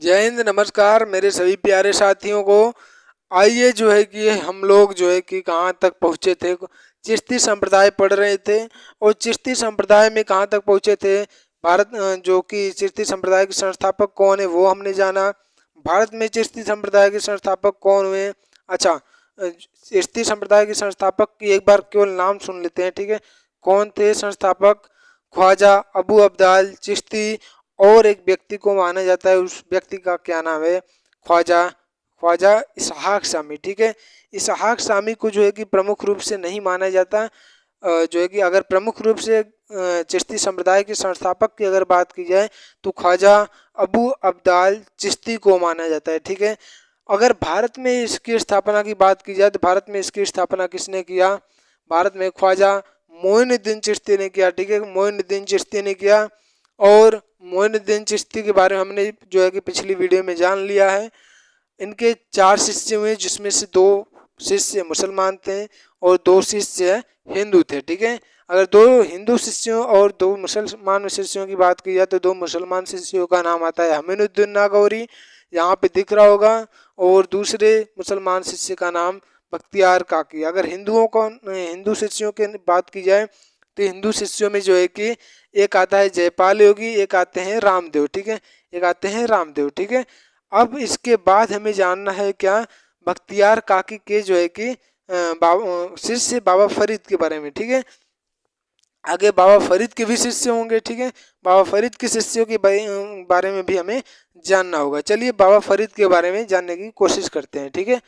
जय हिंद, नमस्कार मेरे सभी प्यारे साथियों को। आइए जो है कि हम लोग जो है कि कहाँ तक पहुँचे थे। चिश्ती संप्रदाय पढ़ रहे थे और चिश्ती संप्रदाय में कहाँ तक पहुँचे थे। भारत जो कि चिश्ती संप्रदाय के संस्थापक कौन है वो हमने जाना। भारत में चिश्ती संप्रदाय के संस्थापक कौन हुए। अच्छा, चिश्ती संप्रदाय के संस्थापक की एक बार केवल नाम सुन लेते हैं, ठीक है। कौन थे संस्थापक? ख्वाजा अबू अब्दाल चिश्ती। और एक व्यक्ति को माना जाता है, उस व्यक्ति का क्या नाम है? ख्वाजा ख्वाजा इसहाक शामी, ठीक है। इसहाक शामी को जो है कि प्रमुख रूप से नहीं माना जाता। जो है कि अगर प्रमुख रूप से चिश्ती संप्रदाय के संस्थापक की अगर बात की जाए तो ख्वाजा अबू अब्दाल चिश्ती को माना जाता है, ठीक है। अगर भारत में इसकी स्थापना की बात की जाए तो भारत में इसकी स्थापना किसने किया? भारत में ख्वाजा मोइनुद्दीन चिश्ती ने किया, ठीक है। मोइनुद्दीन चिश्ती ने किया। और मोइनुद्दीन चिश्ती के बारे में हमने जो है कि पिछली वीडियो में जान लिया है। इनके 4 शिष्य हुए, जिसमें से 2 शिष्य मुसलमान थे और 2 शिष्य हिंदू थे, ठीक है। अगर 2 हिंदू शिष्यों और 2 मुसलमान शिष्यों की बात की जाए तो 2 मुसलमान शिष्यों का नाम आता है अमीनुद्दीन नागौरी, यहाँ पे दिख रहा होगा। और दूसरे मुसलमान शिष्य का नाम बख्तियार काकी। अगर हिंदू शिष्यों की बात की जाए तो हिंदू शिष्यों में जो है कि एक आता है जयपाल योगी, एक आते हैं रामदेव, ठीक है। एक आते हैं रामदेव, ठीक है। अब इसके बाद हमें जानना है क्या? बख्तियार काकी के जो है कि शिष्य बाबा फरीद के बारे में, ठीक है। आगे बाबा फरीद के भी शिष्य होंगे, ठीक है। बाबा फरीद के शिष्यों के बारे में भी हमें जानना होगा। चलिए बाबा फरीद के बारे में जानने की कोशिश करते हैं, ठीक है।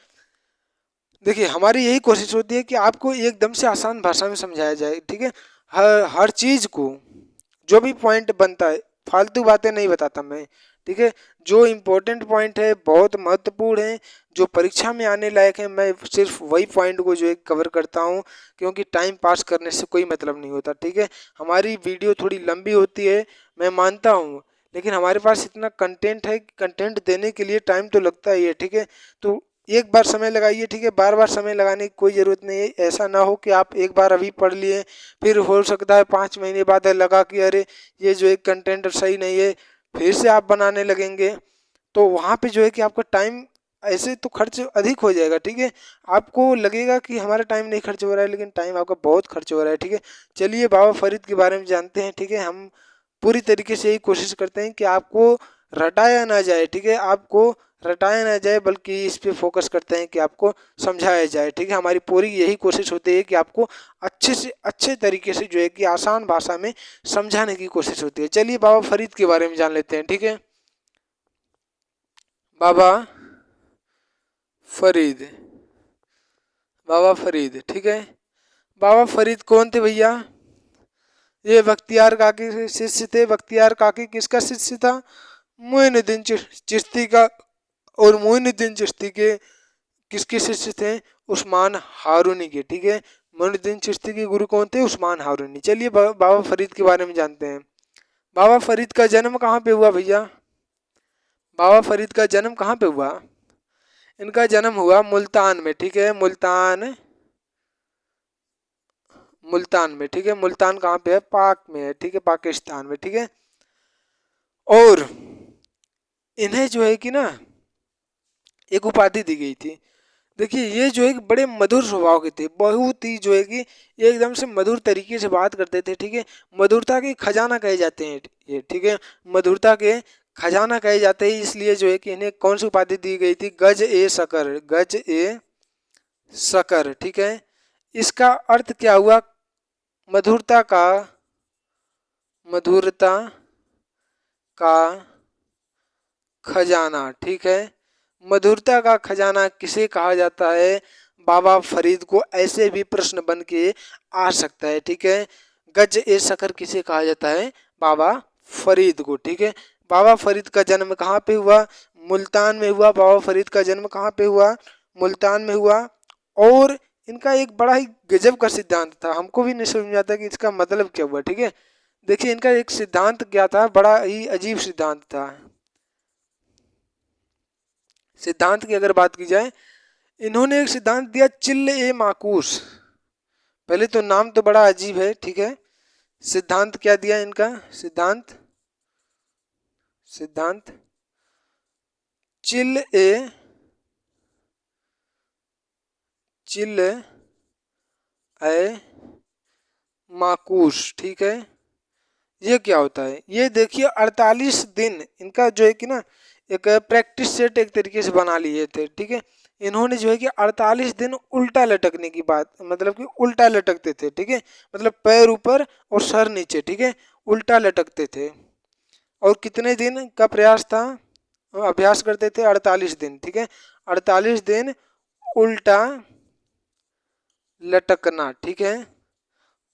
देखिए, हमारी यही कोशिश होती है कि आपको एकदम से आसान भाषा में समझाया जाए, ठीक है। हर चीज़ को, जो भी पॉइंट बनता है, फालतू बातें नहीं बताता मैं, ठीक है। जो इम्पोर्टेंट पॉइंट है, बहुत महत्वपूर्ण है, जो परीक्षा में आने लायक है, मैं सिर्फ वही पॉइंट को जो है कवर करता हूँ, क्योंकि टाइम पास करने से कोई मतलब नहीं होता, ठीक है। हमारी वीडियो थोड़ी लंबी होती है, मैं मानता हूँ, लेकिन हमारे पास इतना कंटेंट है, कंटेंट देने के लिए टाइम तो लगता ही है, ठीक है। तो एक बार समय लगाइए, ठीक है। बार बार समय लगाने की कोई ज़रूरत नहीं है। ऐसा ना हो कि आप एक बार अभी पढ़ लिए, फिर हो सकता है 5 महीने बाद लगा कि अरे ये जो एक कंटेंट सही नहीं है, फिर से आप बनाने लगेंगे, तो वहाँ पे जो है कि आपका टाइम ऐसे तो खर्च अधिक हो जाएगा, ठीक है। आपको लगेगा कि हमारा टाइम नहीं खर्च हो रहा है, लेकिन टाइम आपका बहुत खर्च हो रहा है, ठीक है। चलिए बाबा फरीद के बारे में जानते हैं, ठीक है। हम पूरी तरीके से यही कोशिश करते हैं कि आपको रटाया ना जाए, ठीक है। आपको रटाया ना जाए, बल्कि इस पे फोकस करते हैं कि आपको समझाया जाए, ठीक है। हमारी पूरी यही कोशिश होती है कि आपको अच्छे से अच्छे तरीके से जो है कि आसान भाषा में समझाने की कोशिश होती है। चलिए बाबा फरीद के बारे में जान लेते हैं, ठीक है। बाबा फरीद, बाबा फरीद, ठीक है। बाबा फरीद कौन थे भैया? ये बख्तियार काकी के शिष्य थे। बख्तियार काकी किसका शिष्य था? मोइनुद्दीन चिश्ती का। और मोइनुद्दीन चिश्ती के किसके शिष्य थे? उस्मान हारूनी के, ठीक है। मोइनुद्दीन चिश्ती के गुरु कौन थे? उस्मान हारूनी। चलिए बाबा फरीद के बारे में जानते हैं। बाबा फरीद का जन्म कहाँ पे हुआ भैया? बाबा फरीद का जन्म कहाँ पे हुआ? इनका जन्म हुआ मुल्तान में, ठीक है। मुल्तान, मुल्तान में, ठीक है। मुल्तान कहाँ पे है? पाक में है, ठीक है, पाकिस्तान में, ठीक है। और इन्हें जो है कि ना एक उपाधि दी गई थी। देखिए, ये जो है कि बड़े मधुर स्वभाव के थे, बहुत ही जो है कि एकदम से मधुर तरीके से बात करते थे, ठीक है। मधुरता के खजाना कहे जाते हैं ये, ठीक है। मधुरता के खजाना कहे जाते हैं, इसलिए जो है कि इन्हें कौन सी उपाधि दी गई थी? गज ए शकर, गज ए शकर, ठीक है। इसका अर्थ क्या हुआ? मधुरता का, मधुरता का खजाना, ठीक है। मधुरता का खजाना किसे कहा जाता है? बाबा फरीद को ऐसे भी प्रश्न बन के आ सकता है, ठीक है। गज ए शकर किसे कहा जाता है? बाबा फरीद को, ठीक है। बाबा फरीद का जन्म कहाँ पे हुआ? मुल्तान में हुआ। बाबा फरीद का जन्म कहाँ पे हुआ? मुल्तान में हुआ। और इनका एक बड़ा ही गजब का सिद्धांत था, हमको भी नहीं समझ में आता कि इसका मतलब क्या हुआ, ठीक है। देखिए, इनका एक सिद्धांत क्या था, बड़ा ही अजीब सिद्धांत था। सिद्धांत की अगर बात की जाए, इन्होंने एक सिद्धांत दिया, चिल्ल ए माकूस। पहले तो नाम तो बड़ा अजीब है, ठीक है। सिद्धांत क्या दिया इनका? सिद्धांत, सिद्धांत चिल ए माकूस, ठीक है। ये क्या होता है, ये देखिए 48 दिन इनका जो है कि ना एक प्रैक्टिस सेट एक तरीके से बना लिए थे, ठीक है। इन्होंने जो है कि 48 दिन उल्टा लटकने की बात, मतलब कि उल्टा लटकते थे, ठीक है। मतलब पैर ऊपर और सर नीचे, ठीक है, उल्टा लटकते थे। और कितने दिन का प्रयास था, अभ्यास करते थे, 48 दिन, ठीक है। 48 दिन उल्टा लटकना, ठीक है।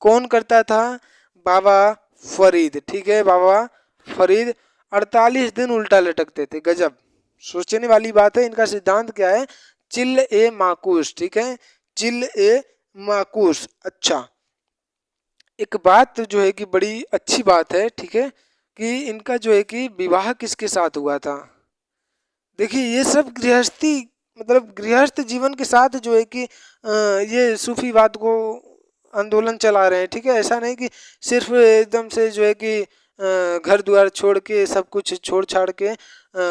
कौन करता था, बाबा फरीद, ठीक है, बाबा फरीद 48 दिन उल्टा लटकते थे। गजब, सोचने वाली बात है। इनका सिद्धांत क्या है, चिल ए माकूस, ठीक है, चिल ए माकूस। अच्छा, एक बात जो है कि बड़ी अच्छी बात है, ठीक है, कि इनका जो है कि विवाह किसके साथ हुआ था। देखिए ये सब गृहस्थी, मतलब गृहस्थ जीवन के साथ जो है कि ये सूफीवाद को आंदोलन चला रहे हैं, ठीक है। ऐसा नहीं कि सिर्फ एकदम से जो है कि घर द्वार छोड़ के, सब कुछ छोड़ छाड़ के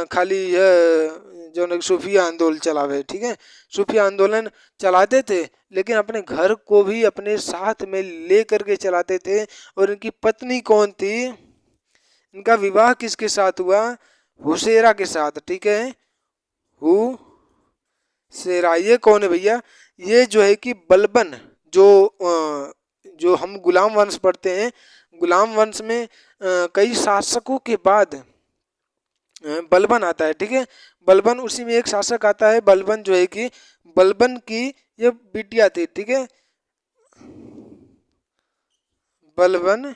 खाली जो है सूफी आंदोलन चलावे, ठीक है। सूफी आंदोलन चलाते थे, लेकिन अपने घर को भी अपने साथ में ले करके चलाते थे। और इनकी पत्नी कौन थी, इनका विवाह किसके साथ हुआ, हुसैरा के साथ, ठीक है, हुसैरा। ये कौन है भैया, ये जो है कि बलबन, जो हम गुलाम वंश पढ़ते हैं, गुलाम वंश में कई शासकों के बाद बलबन आता है, ठीक है। बलबन, उसी में एक शासक आता है बलबन, जो है कि बलबन की ये बिटिया थी, ठीक है, बलबन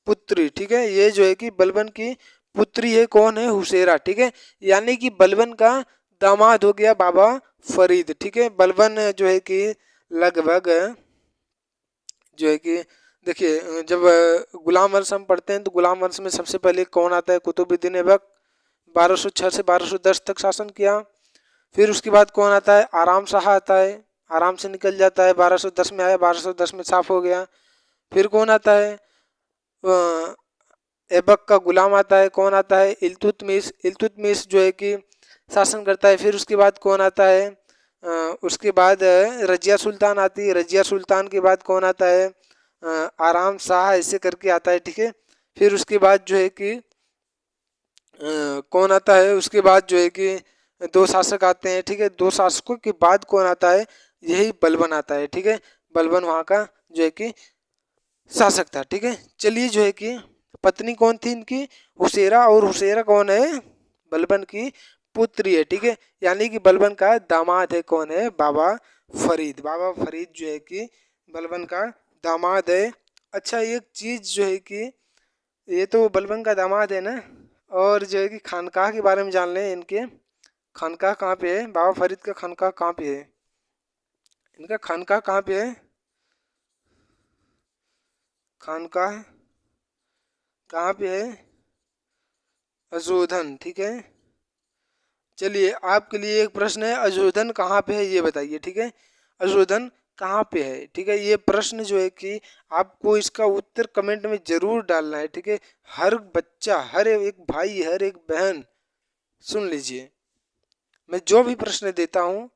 पुत्री, ठीक है। ये जो है कि बलबन की पुत्री है, कौन है, हुसैरा, ठीक है। यानी कि बलबन का दामाद हो गया बाबा फरीद, ठीक है। बलबन जो है कि लगभग जो है कि देखिए, जब गुलाम वंश हम पढ़ते हैं तो गुलाम वंश में सबसे पहले कौन आता है, कुतुबुद्दीन ऐबक, 1206 से 1210 तक शासन किया। फिर उसके बाद कौन आता है, आराम शाह आता है, आराम से निकल जाता है, 1210 में आया, 1210 में साफ हो गया। फिर कौन आता है, ऐबक का गुलाम आता है, कौन आता है, इल्तुतमिश। इल्तुतमिश जो है कि शासन करता है। फिर उसके बाद कौन आता है, उसके बाद रजिया सुल्तान आती है। रजिया सुल्तान के बाद कौन आता है, आराम शाह, ऐसे करके आता है, ठीक है। फिर उसके बाद जो है कि कौन आता है, उसके बाद जो है कि दो शासक आते हैं, ठीक है। दो शासकों के बाद कौन आता है, यही बलबन आता है, ठीक है। बलबन वहाँ का जो है कि शासक था, ठीक है। चलिए, जो है कि पत्नी कौन थी इनकी, हुसैरा। और हुसैरा कौन है, बलबन की पुत्री है, ठीक है। यानी कि बलबन का दामाद है, कौन है, बाबा फरीद। बाबा फरीद जो है कि बलबन का दामाद है। अच्छा, एक चीज जो है कि ये तो बलबन का दामाद है ना, और जो है कि खानकाह के बारे में जान लें। इनके खानकाह कहाँ पे है, बाबा फरीद का खानकाह कहाँ पे है, इनका खानकाह कहाँ पे है, खानकाह कहाँ पे है, अजोधन, ठीक है। चलिए, आपके लिए एक प्रश्न है, अजोधन कहाँ पे है ये बताइए, ठीक है। अजोधन कहाँ पे है, ठीक है। ये प्रश्न जो है कि आपको इसका उत्तर कमेंट में जरूर डालना है, ठीक है। हर बच्चा, हर एक भाई, हर एक बहन सुन लीजिए, मैं जो भी प्रश्न देता हूँ,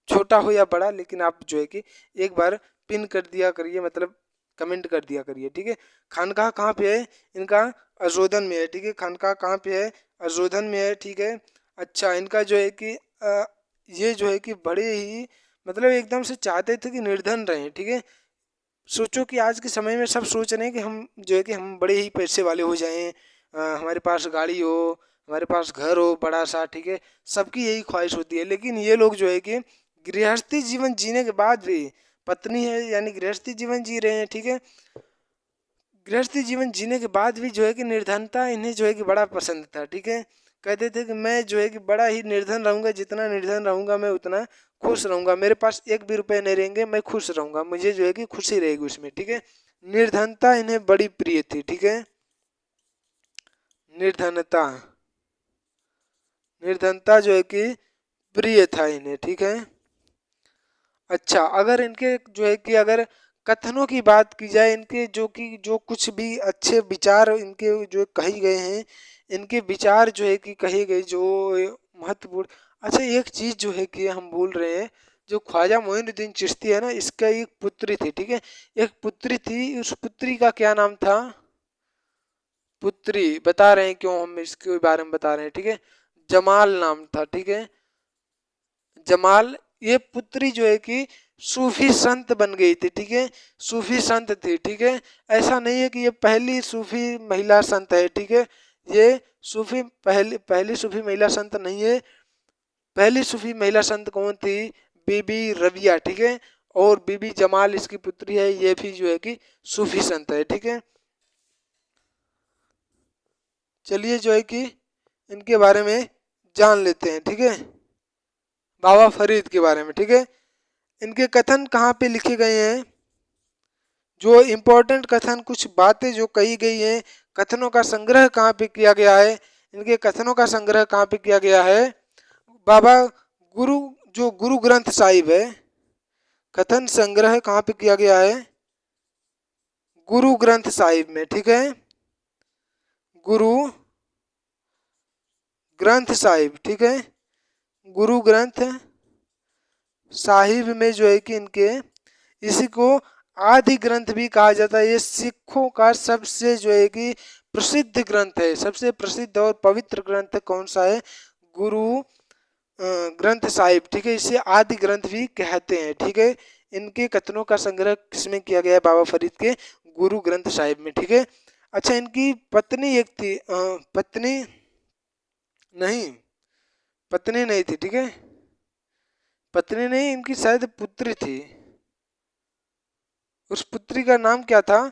छोटा हो या बड़ा, लेकिन आप जो है कि एक बार पिन कर दिया करिए, मतलब कमेंट कर दिया करिए, ठीक है। खानकाह कहाँ पे है इनका, अजोधन में है, ठीक है। खानकाह कहाँ पे है, अजोधन में है, ठीक है। अच्छा, इनका जो है कि ये जो है कि बड़े ही, मतलब एकदम से चाहते थे कि निर्धन रहें, ठीक है। सोचो कि आज के समय में सब सोच रहे हैं कि हम जो है कि हम बड़े ही पैसे वाले हो जाएं, हमारे पास गाड़ी हो, हमारे पास घर हो बड़ा सा, ठीक है। सबकी यही ख्वाहिश होती है। लेकिन ये लोग जो है कि गृहस्थी जीवन जीने के बाद भी, पत्नी है यानी गृहस्थी जीवन जी रहे हैं, ठीक है। गृहस्थी जीवन जीने के बाद भी जो है कि निर्धनता इन्हें जो है कि बड़ा पसंद था, ठीक है। कहते थे कि मैं जो है कि बड़ा ही निर्धन रहूंगा, जितना निर्धन रहूंगा मैं उतना खुश रहूंगा, मेरे पास एक भी रुपए नहीं रहेंगे, मैं खुश रहूंगा, मुझे जो है कि खुशी रहेगी उसमें, ठीक है। निर्धनता इन्हें बड़ी प्रिय थी, ठीक है। निर्धनता, निर्धनता जो है कि प्रिय था इन्हें, ठीक है। अच्छा, अगर इनके जो है कि अगर कथनों की बात की जाए, इनके जो कि जो कुछ भी अच्छे विचार इनके जो कही गए हैं, इनके विचार जो है कि कहे गए जो महत्वपूर्ण। अच्छा, एक चीज जो है कि हम भूल रहे हैं, जो ख्वाजा मोइनुद्दीन चिश्ती है ना, इसका एक पुत्री थी, ठीक है, एक पुत्री थी, उस पुत्री का क्या नाम था? पुत्री बता रहे हैं, क्यों हम इसके बारे में बता रहे हैं, ठीक है, जमाल नाम था, ठीक है, जमाल। ये पुत्री जो है कि सूफी संत बन गई थी, ठीक है, सूफी संत थी, ठीक है। ऐसा नहीं है कि ये पहली सूफी महिला संत है, ठीक है, ये सूफी पहली सूफी महिला संत नहीं है। पहली सूफी महिला संत कौन थी? बीबी रबिया, ठीक है, और बीबी जमाल इसकी पुत्री है, ये भी जो है कि सूफी संत है, ठीक है। चलिए जो है कि इनके बारे में जान लेते हैं, ठीक है, बाबा फरीद के बारे में, ठीक है। इनके कथन कहाँ पे लिखे गए हैं? जो इम्पोर्टेंट कथन, कुछ बातें जो कही गई हैं, कथनों का संग्रह कहाँ पे किया गया है? इनके कथनों का संग्रह कहाँ पे किया गया है? बाबा गुरु जो गुरु ग्रंथ साहिब है, कथन संग्रह कहाँ पे किया गया है? गुरु ग्रंथ साहिब में, ठीक है, गुरु ग्रंथ साहिब, ठीक है, गुरु ग्रंथ साहिब में जो है कि इनके, इसी को आदि ग्रंथ भी कहा जाता है। ये सिखों का सबसे जो है कि प्रसिद्ध ग्रंथ है, सबसे प्रसिद्ध और पवित्र ग्रंथ कौन सा है? गुरु ग्रंथ साहिब, ठीक है, इसे आदि ग्रंथ भी कहते हैं, ठीक है। इनके कथनों का संग्रह किसमें किया गया है? बाबा फरीद के गुरु ग्रंथ साहिब में, ठीक है। अच्छा, इनकी पत्नी एक थी, नहीं पत्नी नहीं थी, ठीक है, पत्नी नहीं, इनकी शायद पुत्री थी। उस पुत्री का नाम क्या था?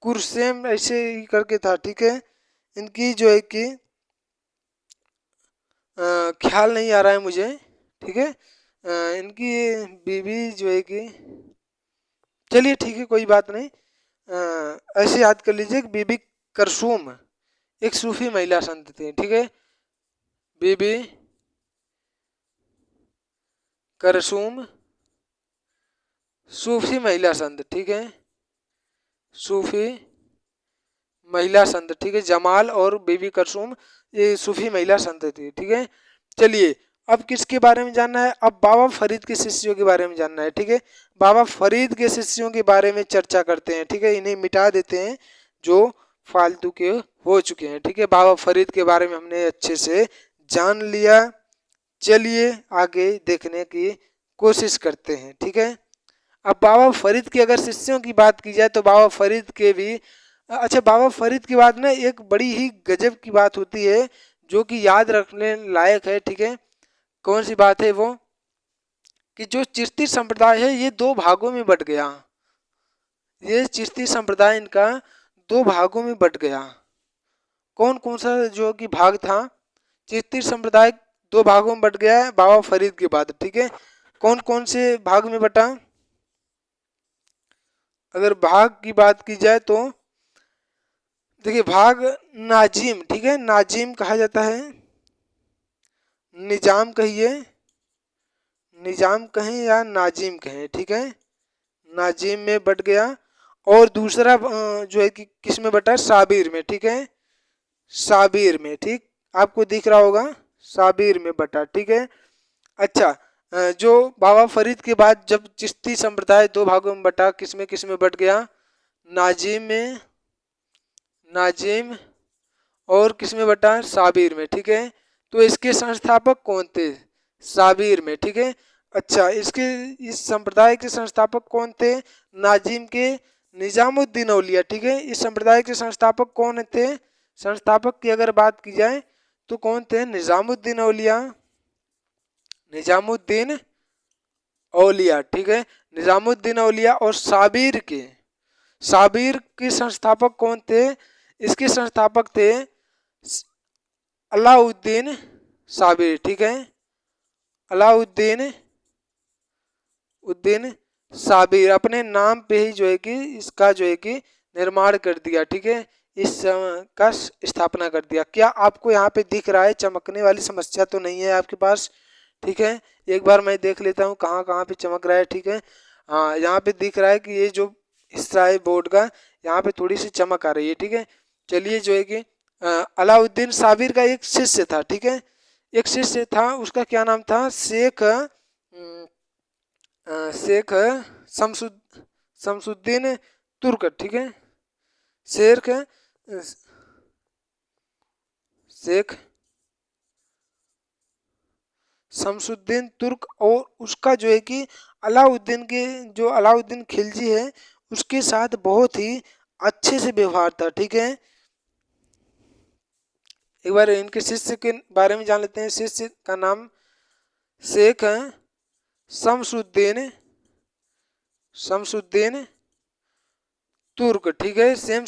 कुरसेम ऐसे ही करके था, ठीक है। इनकी जो है कि ख्याल नहीं आ रहा है मुझे, ठीक है। इनकी बीवी जो है कि, चलिए ठीक है, कोई बात नहीं, ऐसे याद कर लीजिए कि बीबी करसूम एक सूफी महिला संत थी, ठीक है, बीबी करसूम सूफी महिला संत, ठीक है, सूफी महिला संत, ठीक है, जमाल और बीबी करसूम ये सूफी महिला संत थी, ठीक है। चलिए, अब किसके बारे में जानना है? अब बाबा फरीद के शिष्यों के बारे में जानना है, ठीक है। बाबा फरीद के शिष्यों के बारे में चर्चा करते हैं, ठीक है, इन्हें मिटा देते हैं जो फालतू के हो चुके हैं, ठीक है। बाबा फरीद के बारे में हमने अच्छे से जान लिया, चलिए आगे देखने की कोशिश करते हैं, ठीक है। अब बाबा फरीद के अगर शिष्यों की बात की जाए तो बाबा फरीद के भी, अच्छा, बाबा फरीद के बाद ना एक बड़ी ही गजब की बात होती है जो कि याद रखने लायक है, ठीक है। कौन सी बात है वो? कि जो चिश्ती संप्रदाय है ये दो भागों में बट गया। ये चिश्ती संप्रदाय इनका दो भागों में बट गया। कौन कौन सा जो कि भाग था? चिश्ती संप्रदाय दो भागों में बट गया है बाबा फरीद के बाद, ठीक है। कौन कौन से भाग में बटा? अगर भाग की बात की जाए तो देखिए, भाग नाजिम, ठीक है, नाजिम कहा जाता है, निजाम कहिए, निजाम कहें या नाजिम कहें, ठीक है, नाजिम में बट गया। और दूसरा जो है कि किस में बटा? साबिर में, ठीक है, साबिर में, ठीक, आपको दिख रहा होगा, साबिर में बटा, ठीक है। अच्छा, जो बाबा फरीद के बाद जब चिश्ती संप्रदाय दो भागों में बटा, किस में बट गया? नाजिम में, नाजिम, और किस में बटा? साबिर में, ठीक है। तो इसके संस्थापक कौन थे? साबिर में, ठीक है। अच्छा, इसके इस संप्रदाय के संस्थापक कौन थे? नाजिम के निजामुद्दीन औलिया, ठीक है। इस संप्रदाय के संस्थापक कौन थे? संस्थापक की अगर बात की जाए तो कौन थे? निजामुद्दीन औलिया, निजामुद्दीन औलिया, ठीक है, निजामुद्दीन औलिया। और साबिर के संस्थापक कौन थे? इसके संस्थापक थे अलाउद्दीन साबिर, ठीक है, अलाउद्दीन साबिर अपने नाम पे ही जो है कि इसका जो है कि निर्माण कर दिया, ठीक है, इस का स्थापना कर दिया। क्या आपको यहाँ पे दिख रहा है? चमकने वाली समस्या तो नहीं है आपके पास, ठीक है। एक बार मैं देख लेता हूँ कहाँ कहाँ पे चमक रहा है, ठीक है। हाँ, यहाँ पे दिख रहा है कि ये जो हिस्सा है बोर्ड का, यहाँ पे थोड़ी सी चमक आ रही है, ठीक है। चलिए जो है कि अलाउद्दीन साबिर का एक शिष्य था, ठीक है, एक शिष्य था, उसका क्या नाम था, शेख शमसुद्दीन तुर्क, ठीक है, शेख शेख शमसुद्दीन तुर्क। और उसका जो है कि अलाउद्दीन के जो अलाउद्दीन खिलजी है उसके साथ बहुत ही अच्छे से व्यवहार था, ठीक है। एक बार इनके शिष्य के बारे में जान लेते हैं। शिष्य का नाम शेख शमसुद्दीन शमसुद्दीन तुर्क, ठीक है, शेख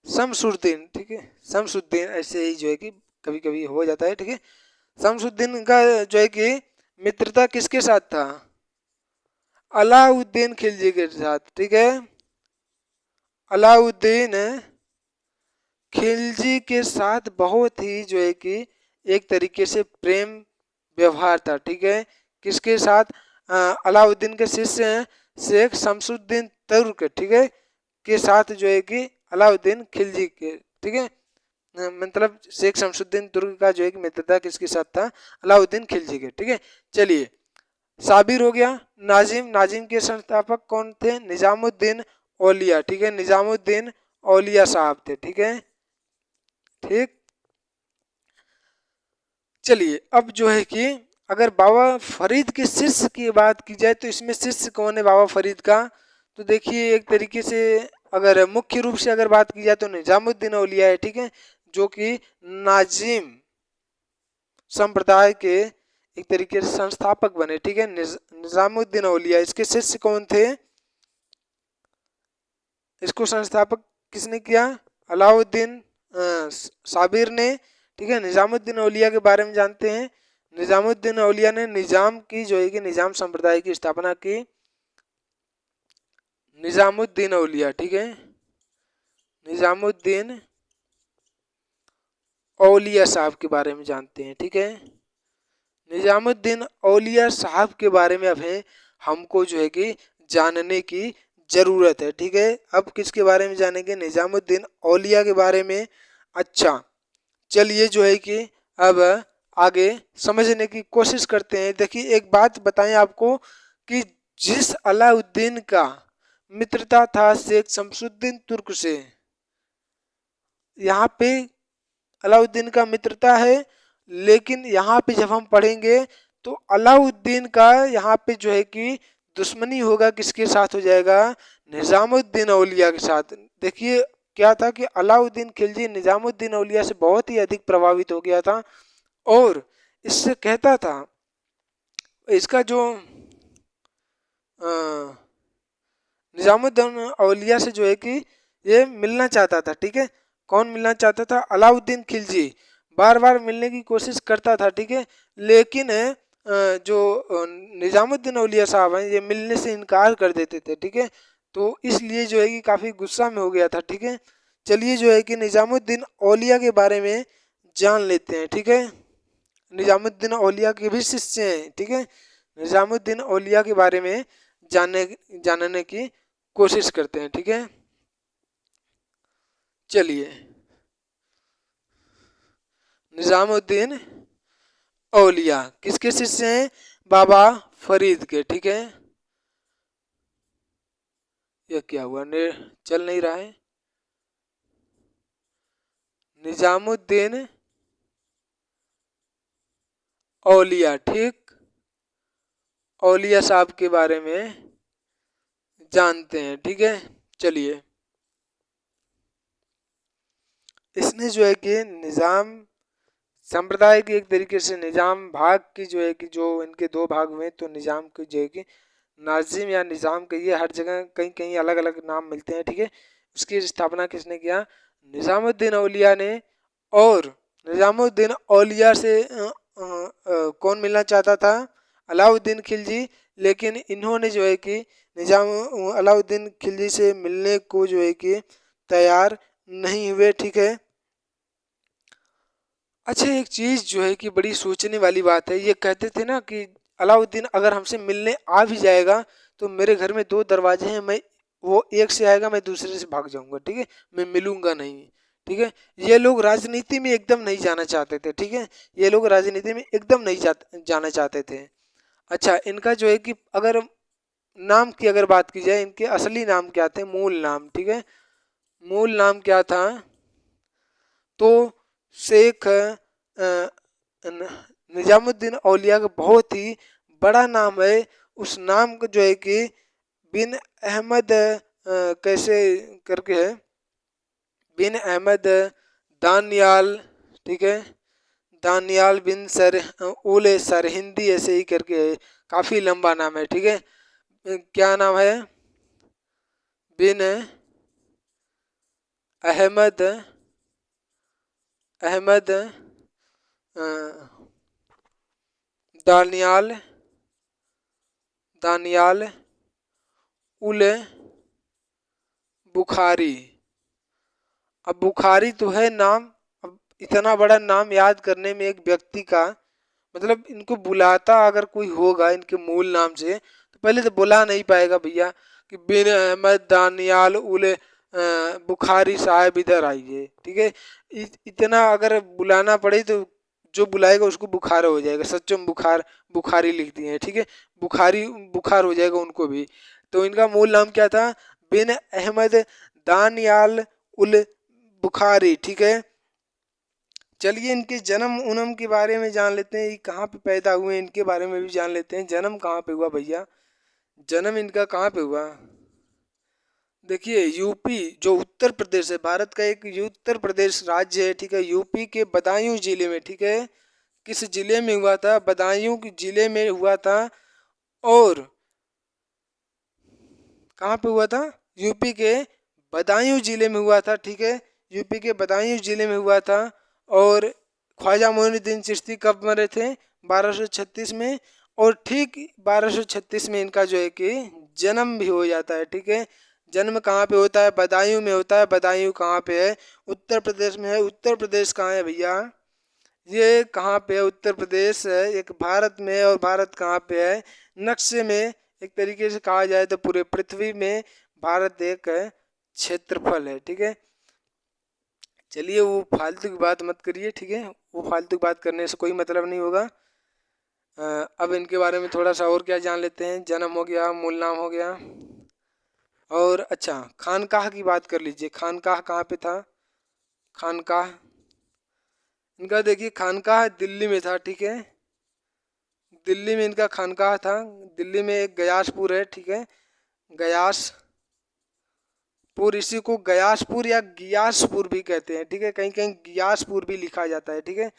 शमसुद्दीन, ठीक है, शमसुद्दीन ऐसे ही जो है कि कभी कभी हो जाता है, ठीक है। शमसुद्दीन का जो है कि मित्रता किसके साथ था, अलाउद्दीन खिलजी के साथ, ठीक है, अलाउद्दीन खिलजी के साथ बहुत ही जो है कि एक तरीके से प्रेम व्यवहार था, ठीक है, किसके साथ, अलाउद्दीन के शिष्य हैं शेख शमसुद्दीन तुर्क, ठीक है, के साथ जो है कि अलाउद्दीन खिलजी के, ठीक है, मतलब शेख शमसुद्दीन तुर्क का जो है कि मित्रता किसके साथ था, अलाउद्दीन खिलजी के, ठीक है। चलिए, साबिर हो गया। नाजिम, नाजिम के संस्थापक कौन थे, निजामुद्दीन औलिया, ठीक है, निजामुद्दीन औलिया साहब थे, ठीक है, ठीक। चलिए, अब जो है कि अगर बाबा फरीद के शिष्य की बात की जाए तो इसमें शिष्य कौन है बाबा फरीद का, तो देखिए एक तरीके से अगर मुख्य रूप से अगर बात की जाए तो निजामुद्दीन औलिया है, ठीक है, जो कि नाजिम संप्रदाय के एक तरीके से संस्थापक बने, ठीक है, निजामुद्दीन औलिया। इसके शिष्य कौन थे, इसको संस्थापक किसने किया, अलाउद्दीन साबिर ने, ठीक है। निजामुद्दीन औलिया के बारे में जानते हैं। निजामुद्दीन औलिया ने निजाम की जो है कि निजाम संप्रदाय की स्थापना की, निजामुद्दीन औलिया, ठीक है, निजामुद्दीन औलिया साहब के बारे में जानते हैं, ठीक है। निजामुद्दीन औलिया साहब के बारे में अब है हमको जो है कि जानने की जरूरत है, ठीक है। अब किसके बारे में जानेंगे, निजामुद्दीन औलिया के बारे में। अच्छा, चलिए जो है कि अब आगे समझने की कोशिश करते हैं। देखिए एक बात बताएं आपको कि जिस अलाउद्दीन का मित्रता था शेख शमसुद्दीन तुर्क से, यहाँ पे अलाउद्दीन का मित्रता है, लेकिन यहाँ पे जब हम पढ़ेंगे तो अलाउद्दीन का यहाँ पे जो है कि दुश्मनी होगा, किसके साथ हो जाएगा, निजामुद्दीन औलिया के साथ। देखिए क्या था कि अलाउद्दीन खिलजी निजामुद्दीन औलिया से बहुत ही अधिक प्रभावित हो गया था और इससे कहता था, इसका जो निजामुद्दीन औलिया से जो है कि ये मिलना चाहता था, ठीक है। कौन मिलना चाहता था, अलाउद्दीन खिलजी बार बार मिलने की कोशिश करता था, ठीक है, लेकिन जो निजामुद्दीन औलिया साहब हैं ये मिलने से इनकार कर देते थे, ठीक है। तो इसलिए जो है कि काफ़ी गुस्सा में हो गया था, ठीक है। चलिए जो है कि निजामुद्दीन औलिया के बारे में जान लेते हैं, ठीक है। निजामुद्दीन औलिया के भी शिष्य हैं, ठीक है। निजामुद्दीन औलिया के बारे में जानने की कोशिश करते हैं, ठीक है। चलिए, निजामुद्दीन औलिया किसके शिष्य हैं, बाबा फरीद के, ठीक है। यह क्या हुआ, चल नहीं रहा है, निजामुद्दीन औलिया, ठीक, औलिया साहब के बारे में जानते हैं, ठीक है। चलिए, इसने जो है कि निजाम संप्रदाय की एक तरीके से निजाम भाग की जो है कि जो इनके दो भाग हुए, तो निजाम की जो है कि नाजिम या निजाम के, ये हर जगह कहीं कहीं अलग अलग नाम मिलते हैं, ठीक है। उसकी स्थापना किसने किया, निजामुद्दीन औलिया ने। और निजामुद्दीन औलिया से कौन मिलना चाहता था, अलाउद्दीन खिलजी, लेकिन इन्होंने जो है कि अलाउद्दीन खिलजी से मिलने को जो है कि तैयार नहीं हुए, ठीक है। अच्छा, एक चीज़ जो है कि बड़ी सोचने वाली बात है, ये कहते थे ना कि अलाउद्दीन अगर हमसे मिलने आ भी जाएगा तो मेरे घर में दो दरवाजे हैं, मैं वो एक से आएगा, मैं दूसरे से भाग जाऊंगा, ठीक है, मैं मिलूंगा नहीं, ठीक है। ये लोग राजनीति में एकदम नहीं जाना चाहते थे, ठीक है, ये लोग राजनीति में एकदम नहीं जाना चाहते थे। अच्छा, इनका जो है कि अगर नाम की अगर बात की जाए, इनके असली नाम क्या थे, मूल नाम, ठीक है, मूल नाम क्या था, तो शेख निजामुद्दीन औलिया का बहुत ही बड़ा नाम है। उस नाम को जो है कि बिन अहमद कैसे करके है, बिन अहमद दानियाल, ठीक है, दानियाल बिन सर उल सरहिंदी, ऐसे ही करके है, काफ़ी लंबा नाम है, ठीक है। क्या नाम है, बिन अहमद अहमद दानियाल दानियाल उल बुखारी। अब बुखारी तो है नाम, अब इतना बड़ा नाम याद करने में एक व्यक्ति का, मतलब इनको बुलाता अगर कोई होगा इनके मूल नाम से, तो पहले तो बुला नहीं पाएगा भैया कि बिन अहमद दानियाल उल बुखारी साहब इधर आइए, ठीक है। इतना अगर बुलाना पड़े तो जो बुलाएगा उसको बुखार हो जाएगा, सच्चों में बुखार बुखारी लिख दिए हैं, ठीक है, बुखारी बुखार हो जाएगा उनको भी। तो इनका मूल नाम क्या था, बिन अहमद दानियाल उल बुखारी, ठीक है। चलिए इनके जन्म उन्म के बारे में जान लेते हैं, ये कहाँ पे पैदा हुए इनके बारे में भी जान लेते हैं। जन्म कहाँ पे हुआ भैया, जन्म इनका कहाँ पे हुआ, देखिए यूपी जो उत्तर प्रदेश है, भारत का एक उत्तर प्रदेश राज्य है, ठीक है, यूपी के बदायूं जिले में, ठीक है, किस जिले में हुआ था, बदायूं के जिले में हुआ था। और कहाँ पे हुआ था, यूपी के बदायूं जिले में हुआ था, ठीक है, यूपी के बदायूं जिले में हुआ था। और ख्वाजा मोइनुद्दीन चिश्ती कब मरे थे, 1236 में। और ठीक 1236 में इनका जो है कि जन्म भी हो जाता है, ठीक है। जन्म कहाँ पे होता है, बदायूं में होता है। बदायूं कहाँ पे है, उत्तर प्रदेश में है। उत्तर प्रदेश कहाँ है भैया, ये कहाँ पे है, उत्तर प्रदेश है, एक भारत में है। और भारत कहाँ पे है, नक्शे में एक तरीके से कहा जाए तो पूरे पृथ्वी में भारत एक क्षेत्रफल है, ठीक है। चलिए वो फालतू की बात मत करिए, ठीक है, वो फालतू की बात करने से कोई मतलब नहीं होगा। अब इनके बारे में थोड़ा सा और क्या जान लेते हैं। जन्म हो गया, मूल नाम हो गया, और अच्छा खानकाह की बात कर लीजिए। खानकाह कहाँ पे था, खानकाह इनका देखिए खानकाह दिल्ली में था, ठीक है, दिल्ली में इनका खानकाह था। दिल्ली में एक गयासपुर है, ठीक है, गयासपुर, इसी को गयासपुर या गियासपुर भी कहते हैं, ठीक है, कहीं कहीं गियासपुर भी लिखा जाता है, ठीक है।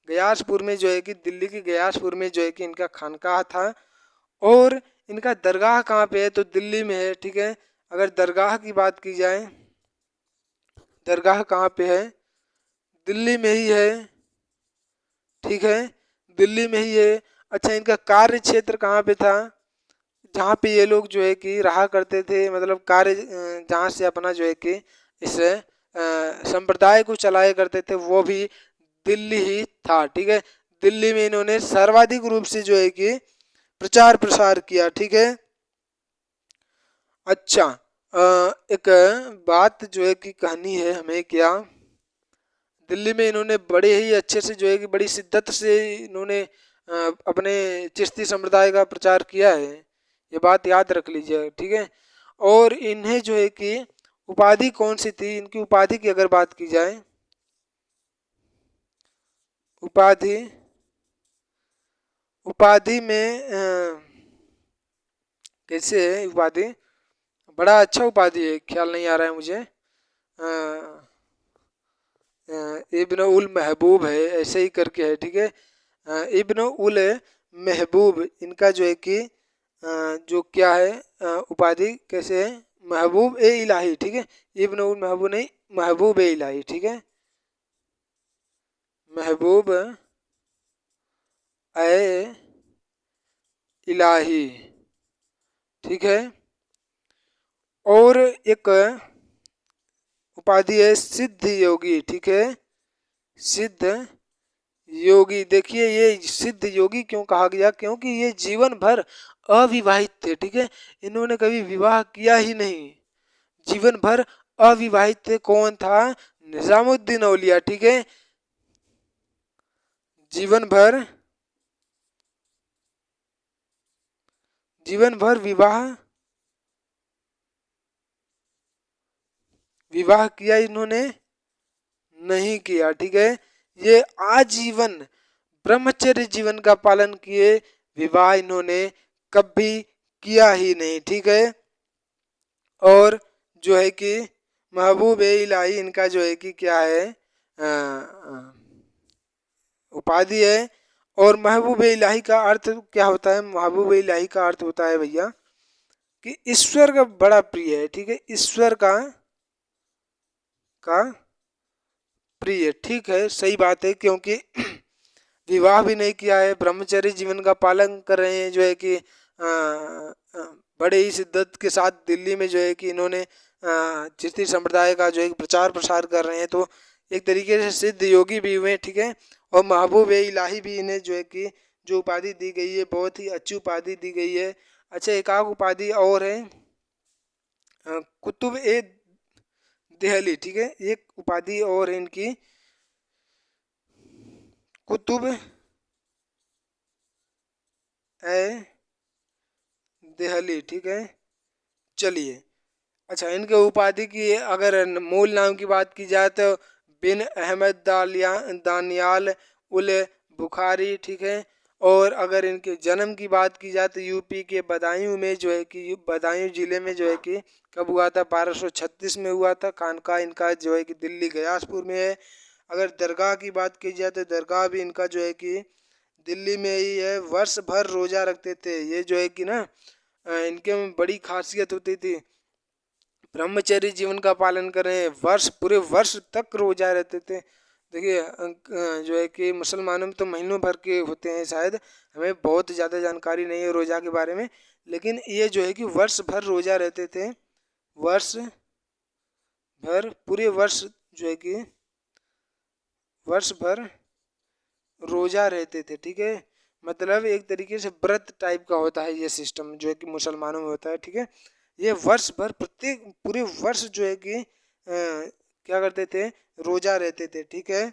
गयासपुर में जो है कि दिल्ली के गयासपुर में जो है कि इनका खानकाह था। और इनका दरगाह कहाँ पे है, तो दिल्ली में है, ठीक है। अगर दरगाह की बात की जाए, दरगाह कहाँ पे है, दिल्ली में ही है, ठीक है, दिल्ली में ही है। अच्छा इनका कार्य क्षेत्र कहाँ पे था, जहाँ पे ये लोग जो है कि रहा करते थे, मतलब कार्य जहाँ से अपना जो है कि इस संप्रदाय को चलाया करते थे, वो भी दिल्ली ही था, ठीक है। दिल्ली में इन्होंने सर्वाधिक रूप से जो है कि प्रचार प्रसार किया, ठीक है। अच्छा एक बात जो है कि कहनी है हमें क्या, दिल्ली में इन्होंने बड़े ही अच्छे से जो है कि बड़ी शिद्दत से इन्होंने अपने चिश्ती संप्रदाय का प्रचार किया है, ये बात याद रख लीजिए, ठीक है। और इन्हें जो है कि उपाधि कौन सी थी, इनकी उपाधि की अगर बात की जाए, उपाधि उपाधि में कैसे है उपाधि, बड़ा अच्छा उपाधि है, ख्याल नहीं आ रहा है मुझे, इब्न उल महबूब है, ऐसे ही करके है, ठीक है। इब्न उल महबूब इनका जो है कि जो क्या है उपाधि कैसे है, महबूब ए इलाही, ठीक है, इब्न उल महबूब नहीं, महबूब ए इलाही, ठीक है, महबूब ए इलाही, ठीक है। और एक उपाधि है सिद्ध योगी, ठीक है, सिद्ध योगी। देखिए ये सिद्ध योगी क्यों कहा गया, क्योंकि ये जीवन भर अविवाहित थे, ठीक है, इन्होंने कभी विवाह किया ही नहीं, जीवन भर अविवाहित थे। कौन था? निजामुद्दीन औलिया, ठीक है, जीवन भर विवाह किया इन्होंने नहीं किया, ठीक है, ये आजीवन ब्रह्मचर्य जीवन का पालन किए, विवाह इन्होंने कभी किया ही नहीं, ठीक है। और जो है कि महबूब इलाही इनका जो है कि क्या है, उपाधि है। और महबूब इलाही का अर्थ क्या होता है? महबूब इलाही का अर्थ होता है भैया कि ईश्वर का बड़ा प्रिय है, ठीक है, ईश्वर का प्रिय, ठीक है, सही बात है, क्योंकि विवाह भी नहीं किया है, ब्रह्मचर्य जीवन का पालन कर रहे हैं, जो है कि बड़े ही शिद्दत के साथ दिल्ली में जो है कि इन्होंने चिश्ती संप्रदाय का जो है प्रचार प्रसार कर रहे हैं, तो एक तरीके से सिद्ध योगी भी हुए, ठीक है। और महबूब इलाही भी इन्हें जो है कि जो उपाधि दी गई है बहुत ही अच्छी उपाधि दी गई है। अच्छा, एक आध उपाधि और है, कुतुब ए देहली, ठीक है, एक उपाधि और है इनकी, कुतुब ए देहली, ठीक है। चलिए, अच्छा, इनके उपाधि की अगर मूल नाम की बात की जाए तो बिन अहमद दानियाल उल बुखारी, ठीक है। और अगर इनके जन्म की बात की जाए तो यूपी के बदायूं में जो है कि बदायूं जिले में जो है कि कब हुआ था? 1236 में हुआ था। खानका इनका जो है कि दिल्ली गयासपुर में है। अगर दरगाह की बात की जाए तो दरगाह भी इनका जो है कि दिल्ली में ही है। वर्ष भर रोजा रखते थे ये, जो है कि ना इनके में बड़ी खासियत होती थी, ब्रह्मचर्य जीवन का पालन कर रहे हैं, पूरे वर्ष तक रोजा रहते थे। देखिए जो है कि मुसलमानों में तो महीनों भर के होते हैं शायद, हमें बहुत ज़्यादा जानकारी नहीं है रोजा के बारे में, लेकिन ये जो है कि वर्ष भर रोजा रहते थे, वर्ष भर, पूरे वर्ष जो है कि वर्ष भर रोजा रहते थे, ठीक है। मतलब एक तरीके से व्रत टाइप का होता है ये सिस्टम, जो है कि मुसलमानों में होता है, ठीक है। ये वर्ष भर प्रत्येक पूरे वर्ष जो है कि क्या करते थे? रोजा रहते थे, ठीक है।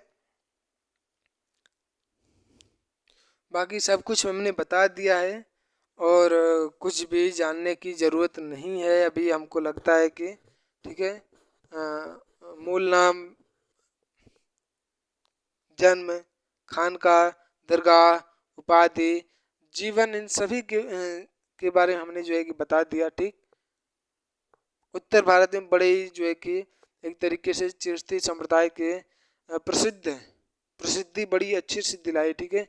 बाकी सब कुछ हमने बता दिया है, और कुछ भी जानने की ज़रूरत नहीं है अभी, हमको लगता है कि ठीक है। मूल नाम, जन्म, खानका, दरगाह, उपाधि, जीवन, इन सभी के बारे में हमने जो है कि बता दिया, ठीक। उत्तर भारत में बड़े ही जो है कि एक तरीके से चिश्ती संप्रदाय के प्रसिद्धि बड़ी अच्छी सी दिलाई, ठीक है।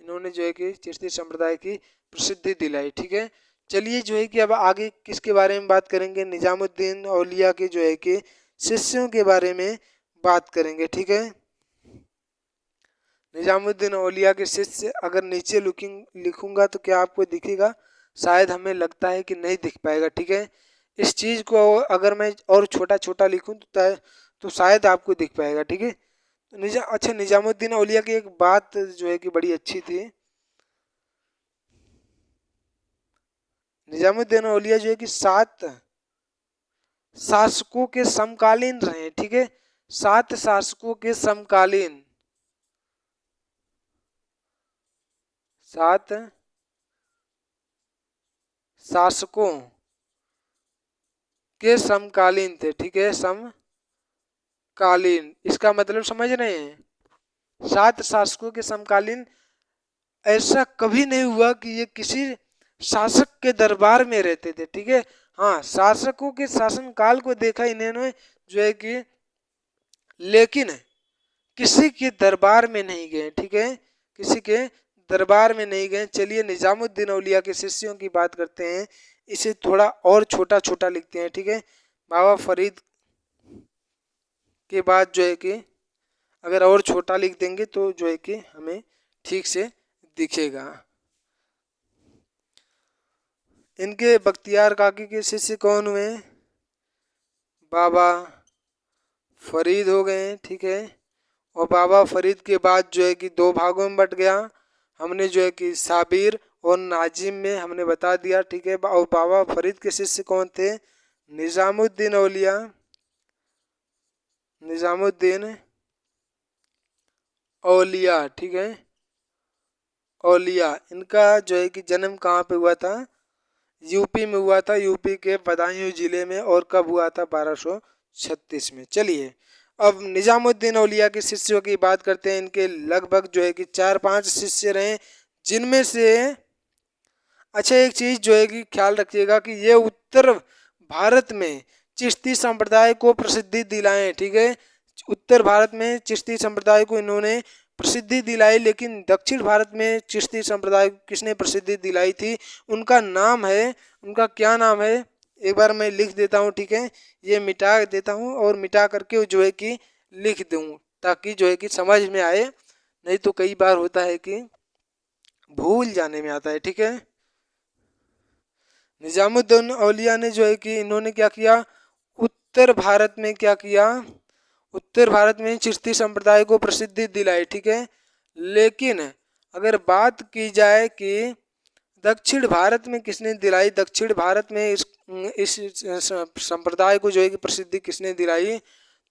इन्होंने जो है कि चिश्ती संप्रदाय की प्रसिद्धि दिलाई, ठीक है। चलिए, जो है कि अब आगे किसके बारे में बात करेंगे? निजामुद्दीन औलिया के जो है कि शिष्यों के बारे में बात करेंगे, ठीक है। निजामुद्दीन औलिया के शिष्य, अगर नीचे लिखूंगा तो क्या आपको दिखेगा? शायद हमें लगता है कि नहीं दिख पाएगा, ठीक है। इस चीज़ को अगर मैं और छोटा छोटा लिखूं तो शायद आपको दिख पाएगा, ठीक है। तो अच्छा, निजामुद्दीन औलिया की एक बात जो है कि बड़ी अच्छी थी। निजामुद्दीन औलिया जो है कि 7 शासकों के समकालीन रहे, ठीक है, 7 शासकों के समकालीन, 7 शासकों के समकालीन थे, ठीक है, समकालीन, इसका मतलब समझ रहे हैं? 7 शासकों के समकालीन, ऐसा कभी नहीं हुआ कि ये किसी शासक के दरबार में रहते थे, ठीक है। हाँ, शासकों के शासन काल को देखा इन्होंने जो है कि, लेकिन किसी के दरबार में नहीं गए, ठीक है, किसी के दरबार में नहीं गए। चलिए, निजामुद्दीन औलिया के शिष्यों की बात करते हैं, इसे थोड़ा और छोटा छोटा लिखते हैं, ठीक है। बाबा फरीद के बाद जो है कि अगर और छोटा लिख देंगे तो जो है कि हमें ठीक से दिखेगा। इनके बख्तियार काकी के शिष्य कौन हुए? बाबा फरीद हो गए, ठीक है। और बाबा फरीद के बाद जो है कि दो भागों में बट गया। हमने जो है कि साबिर और नाजिम में हमने बता दिया, ठीक है। और बाबा फरीद के शिष्य कौन थे? निजामुद्दीन औलिया, निजामुद्दीन औलिया, ठीक है, औलिया। इनका जो है कि जन्म कहाँ पे हुआ था? यूपी में हुआ था, यूपी के बदायूं जिले में। और कब हुआ था? 1236 में। चलिए अब निजामुद्दीन औलिया के शिष्यों की बात करते हैं। इनके लगभग जो है कि 4-5 शिष्य रहे, जिनमें से अच्छा एक चीज जो है कि ख्याल रखिएगा कि ये उत्तर भारत में चिश्ती संप्रदाय को प्रसिद्धि दिलाए, ठीक है। उत्तर भारत में चिश्ती संप्रदाय को इन्होंने प्रसिद्धि दिलाई, लेकिन दक्षिण भारत में चिश्ती संप्रदाय को किसने प्रसिद्धि दिलाई थी? उनका नाम है, उनका क्या नाम है? एक बार मैं लिख देता हूँ, ठीक है। ये मिटा देता हूँ और मिटा करके जो है कि लिख दूँ, ताकि जो है कि समझ में आए। नहीं तो कई बार होता है कि भूल जाने में आता है, ठीक है। निजामुद्दीन औलिया ने जो है कि इन्होंने क्या किया? उत्तर भारत में क्या किया? उत्तर भारत में चिश्ती संप्रदाय को प्रसिद्धि दिलाई, ठीक है। लेकिन अगर बात की जाए कि दक्षिण भारत में किसने दिलाई, दक्षिण भारत में इस संप्रदाय को जो है कि प्रसिद्धि किसने दिलाई,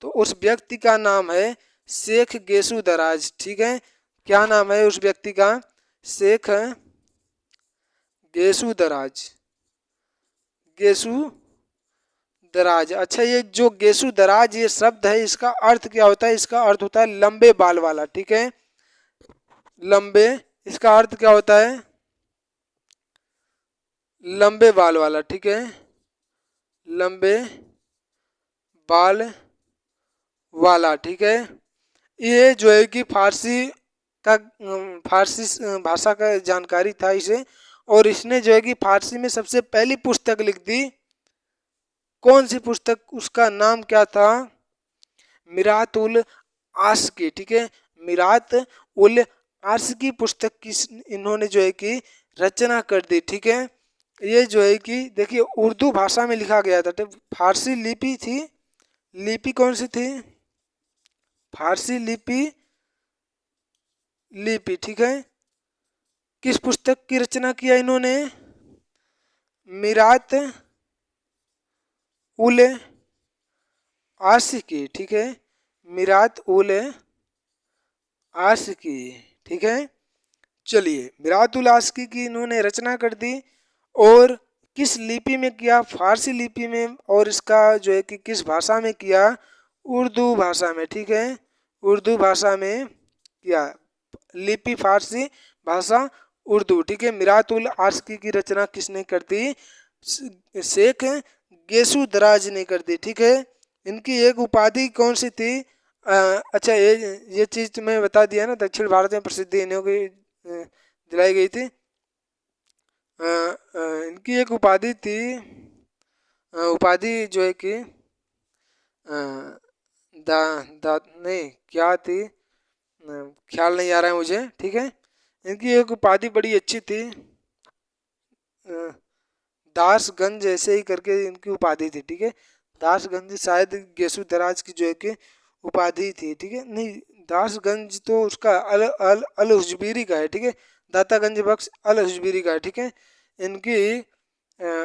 तो उस व्यक्ति का नाम है शेख गेसु दराज, ठीक है। क्या नाम है उस व्यक्ति का? शेख गेसु दराज, गेसु दराज। अच्छा, ये जो गेसु दराज ये शब्द है, इसका अर्थ क्या होता है? इसका अर्थ होता है लंबे बाल वाला, ठीक है। लंबे, इसका अर्थ क्या होता है? लंबे बाल वाला, ठीक है। लंबे बाल वाला, ठीक है। ये जो है कि फारसी भाषा का जानकारी था इसे, और इसने जो है कि फारसी में सबसे पहली पुस्तक लिख दी। कौन सी पुस्तक? उसका नाम क्या था? मिरात उल आस्की, ठीक है। मिरात उल आस्की पुस्तक की इन्होंने जो है कि रचना कर दी, ठीक है। ये जो है कि देखिए उर्दू भाषा में लिखा गया था, फारसी लिपि थी। लिपि कौन सी थी? फारसी लिपि, लिपि, ठीक है। किस पुस्तक की रचना किया इन्होंने? मिरात उल आस्की, ठीक है। मिरात उल आस्की, ठीक है। चलिए, मिरात उल आस्की की इन्होंने रचना कर दी। और किस लिपि में किया? फारसी लिपि में। और इसका जो है कि किस भाषा में किया? उर्दू भाषा में, ठीक है। उर्दू भाषा में किया। लिपि फारसी, भाषा उर्दू, ठीक है। मिरात उल आस्की की रचना किसने कर दी? शेख गेसु दराज ने कर दी, ठीक है। इनकी एक उपाधि कौन सी थी? अच्छा, ये चीज तुम्हें बता दिया ना, दक्षिण भारत में प्रसिद्धि इन्हों की दिलाई गई थी। इनकी एक उपाधि थी, उपाधि जो है कि दा दा नहीं, क्या थी? ख्याल नहीं आ रहा है मुझे, ठीक है। इनकी एक उपाधि बड़ी अच्छी थी, दासगंज ऐसे ही करके इनकी उपाधि थी, ठीक है। दासगंज शायद गेसु दराज की जो है कि उपाधि थी, ठीक है। नहीं, दासगंज तो उसका अल हुजबीरी का है, ठीक है। दातागंज बख्श अल हुजबीरी का है, ठीक है। इनकी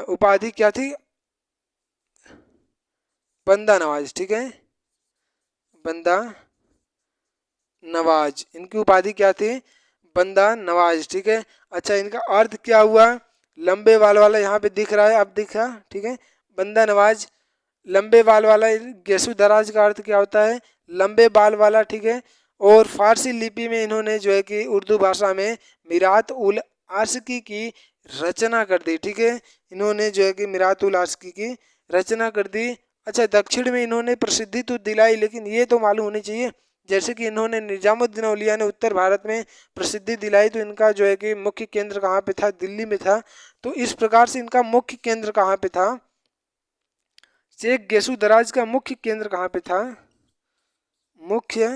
उपाधि क्या थी? बंदा नवाज, ठीक है। बंदा नवाज, इनकी उपाधि क्या थी? बंदा नवाज, ठीक है। अच्छा, इनका अर्थ क्या हुआ? लंबे बाल वाला यहाँ पे दिख रहा है, अब दिखा, ठीक है। बंदा नवाज, लंबे बाल वाला। गेसु दराज का अर्थ क्या होता है? लंबे बाल वाला, ठीक है। और फारसी लिपि में इन्होंने जो है कि उर्दू भाषा में मिरात उल आस्की की रचना कर दी, ठीक है। इन्होंने जो है कि मिरात उल आस्की की रचना कर दी। अच्छा, दक्षिण में इन्होंने प्रसिद्धि तो दिलाई, लेकिन ये तो मालूम होनी चाहिए, जैसे कि इन्होंने निजामुद्दीन औलिया ने उत्तर भारत में प्रसिद्धि दिलाई, तो इनका जो है कि मुख्य केंद्र कहाँ पे था? दिल्ली में था। तो इस प्रकार से इनका मुख्य केंद्र कहाँ पे था? शेख गेसु दराज का मुख्य केंद्र कहाँ पे था? मुख्य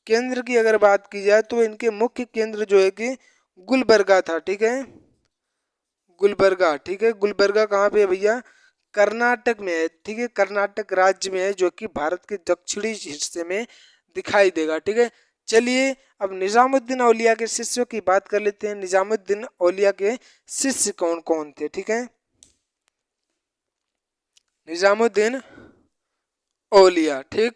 केंद्र की अगर बात की जाए तो इनके मुख्य केंद्र जो है कि गुलबर्गा था, ठीक है। गुलबर्गा, ठीक है। गुलबर्गा कहाँ पे है भैया? कर्नाटक में है, ठीक है। कर्नाटक राज्य में है, जो कि भारत के दक्षिणी हिस्से में दिखाई देगा। ठीक है, चलिए अब निजामुद्दीन औलिया के शिष्यों की बात कर लेते हैं। निजामुद्दीन औलिया के शिष्य कौन कौन थे? ठीक है, निजामुद्दीन औलिया, ठीक,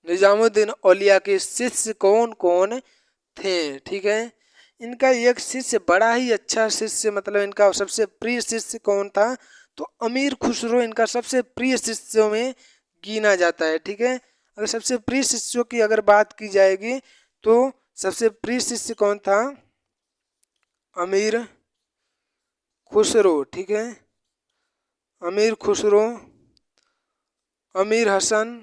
निजामुद्दीन औलिया के शिष्य कौन कौन थे? ठीक है, इनका एक शिष्य बड़ा ही अच्छा शिष्य, मतलब इनका सबसे प्रिय शिष्य कौन था? तो अमीर खुसरो इनका सबसे प्रिय शिष्यों में गिना जाता है। ठीक है, अगर सबसे प्रिय शिष्यों की अगर बात की जाएगी तो सबसे प्रिय शिष्य कौन था? अमीर खुसरो। ठीक है, अमीर खुसरो, अमीर हसन,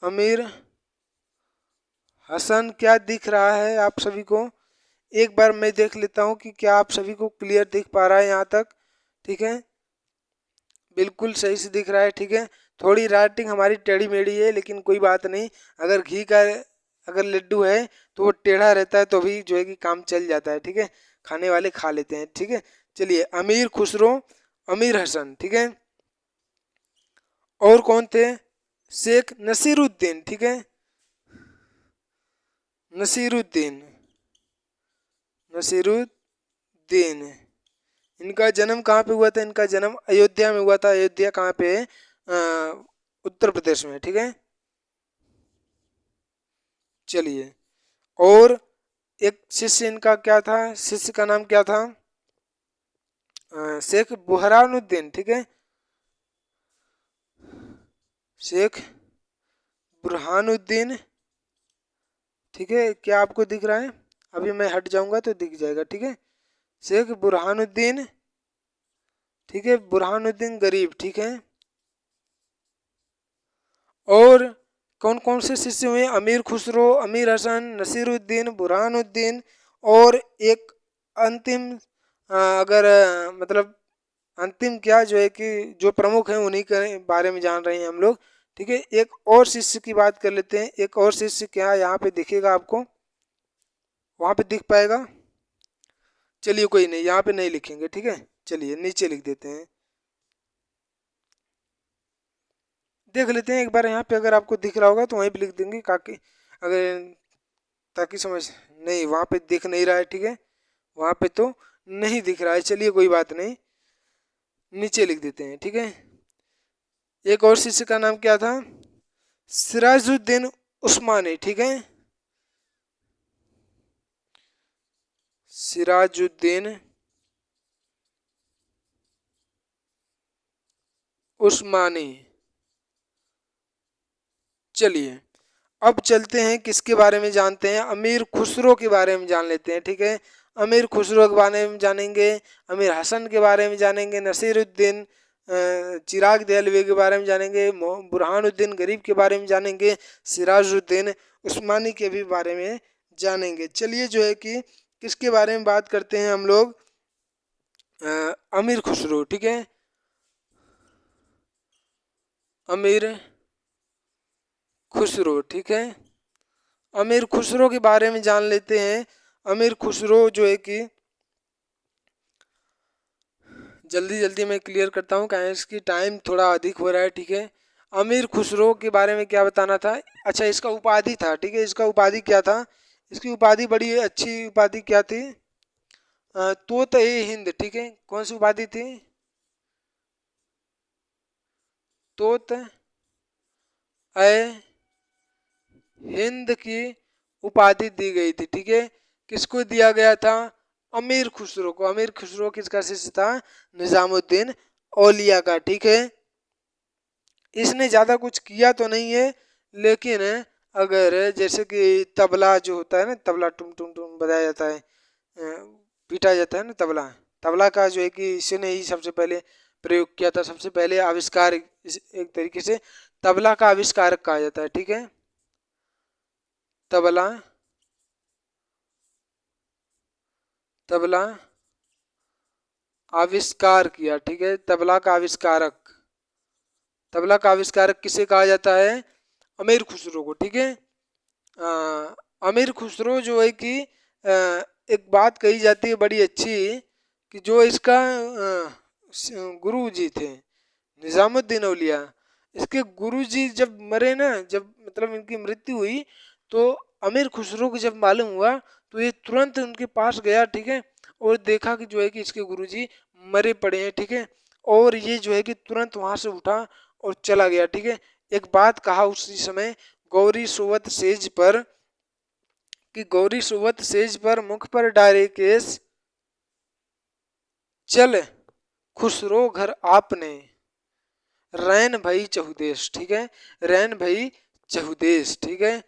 अमीर हसन क्या दिख रहा है आप सभी को? एक बार मैं देख लेता हूँ कि क्या आप सभी को क्लियर दिख पा रहा है यहाँ तक। ठीक है, बिल्कुल सही से दिख रहा है। ठीक है, थोड़ी राइटिंग हमारी टेढ़ी मेढ़ी है, लेकिन कोई बात नहीं। अगर घी का अगर लड्डू है तो वो टेढ़ा रहता है तो भी जो है कि काम चल जाता है। ठीक है, खाने वाले खा लेते हैं। ठीक है, चलिए अमीर खुसरो, अमीर हसन। ठीक है, और कौन थे? शेख नसीरुद्दीन। ठीक है, नसीरुद्दीन, नसीरुद्दीन, इनका जन्म कहाँ पे हुआ था? इनका जन्म अयोध्या में हुआ था। अयोध्या कहाँ पे है? उत्तर प्रदेश में। ठीक है, चलिए, और एक शिष्य इनका क्या था? शिष्य का नाम क्या था? शेख बुरहानुद्दीन। ठीक है, शेख बुरहानुद्दीन। ठीक है, क्या आपको दिख रहा है? अभी मैं हट जाऊंगा तो दिख जाएगा। ठीक है, शेख बुरहानुद्दीन। ठीक है, बुरहानुद्दीन गरीब। ठीक है, और कौन कौन से शिष्य हुए? अमीर खुसरो, अमीर हसन, नसीरुद्दीन, बुरहानुद्दीन, और एक अंतिम अगर मतलब अंतिम क्या जो है कि जो प्रमुख हैं उन्हीं के बारे में जान रहे हैं हम लोग। ठीक है, एक और शिष्य की बात कर लेते हैं। एक और शिष्य क्या यहाँ पे दिखेगा आपको? वहाँ पे दिख पाएगा? चलिए कोई नहीं, यहाँ पे नहीं लिखेंगे। ठीक है, चलिए नीचे लिख देते हैं। देख लेते हैं एक बार यहाँ पे, अगर आपको दिख रहा होगा तो वहीं पे लिख देंगे काकि अगर ताकि समझ। नहीं, वहाँ पे दिख नहीं रहा है। ठीक है, वहाँ पे तो नहीं दिख रहा है। चलिए कोई बात नहीं, नीचे लिख देते हैं। ठीक है, एक और शिष्य का नाम क्या था? सिराजुद्दीन उस्मानी। ठीक है, सिराजुद्दीन उस्मानी। चलिए अब चलते हैं किसके बारे में जानते हैं? अमीर खुसरो के बारे में जान लेते हैं। ठीक है, अमीर खुसरो के बारे में जानेंगे, अमीर हसन के बारे में जानेंगे, नसीरुद्दीन चिराग दहलवी के बारे में जानेंगे, बुरहानुद्दीन गरीब के बारे में जानेंगे, सिराजुद्दीन उस्मानी के भी बारे में जानेंगे। चलिए जो है कि किसके बारे में बात करते हैं हम लोग? अमीर खुसरो। ठीक है, अमीर खुसरो। ठीक है, अमीर खुसरो के बारे में जान लेते हैं। अमीर खुसरो जो है कि जल्दी जल्दी मैं क्लियर करता हूँ क्या इसकी टाइम थोड़ा अधिक हो रहा है। ठीक है, अमीर खुसरो के बारे में क्या बताना था? अच्छा, इसका उपाधि था। ठीक है, इसका उपाधि क्या था? इसकी उपाधि बड़ी अच्छी उपाधि क्या थी? तोत ए हिंद। ठीक है, कौन सी उपाधि थी? तोत ए हिंद की उपाधि दी गई थी। ठीक है, किसको दिया गया था? अमीर खुसरो को। अमीर खुसरो किसका शिष्य था? निजामुद्दीन औलिया का। ठीक है, इसने ज्यादा कुछ किया तो नहीं है, लेकिन अगर जैसे कि तबला जो होता है ना, तबला टुम टुम टुम बजाया जाता है, पीटा जाता है ना तबला, तबला का जो है कि इसने ही सबसे पहले प्रयोग किया था। सबसे पहले आविष्कार एक तरीके से तबला का आविष्कारक कहा जाता है। ठीक है, तबला, तबला आविष्कार किया। ठीक है, तबला का आविष्कारक, तबला का आविष्कारक किसे कहा जाता है? अमीर खुसरो को। ठीक है, अमीर खुसरो जो है कि एक बात कही जाती है बड़ी अच्छी, कि जो इसका गुरु जी थे निजामुद्दीन औलिया, इसके गुरुजी जब मरे ना, जब मतलब इनकी मृत्यु हुई, तो अमीर खुसरो को जब मालूम हुआ तो ये तुरंत उनके पास गया, ठीक है, और देखा कि जो है कि इसके गुरुजी मरे पड़े हैं, ठीक है, और ये जो है कि तुरंत वहां से उठा और चला गया, ठीक है। एक बात कहा उसी समय गौरी सोवत सेज पर, कि गौरी सोवत सेज पर मुख पर डारे केस, चल खुसरो घर आपने, रैन भई चहुदेश, ठीक है, रैन भई चहुदेश, ठीक है।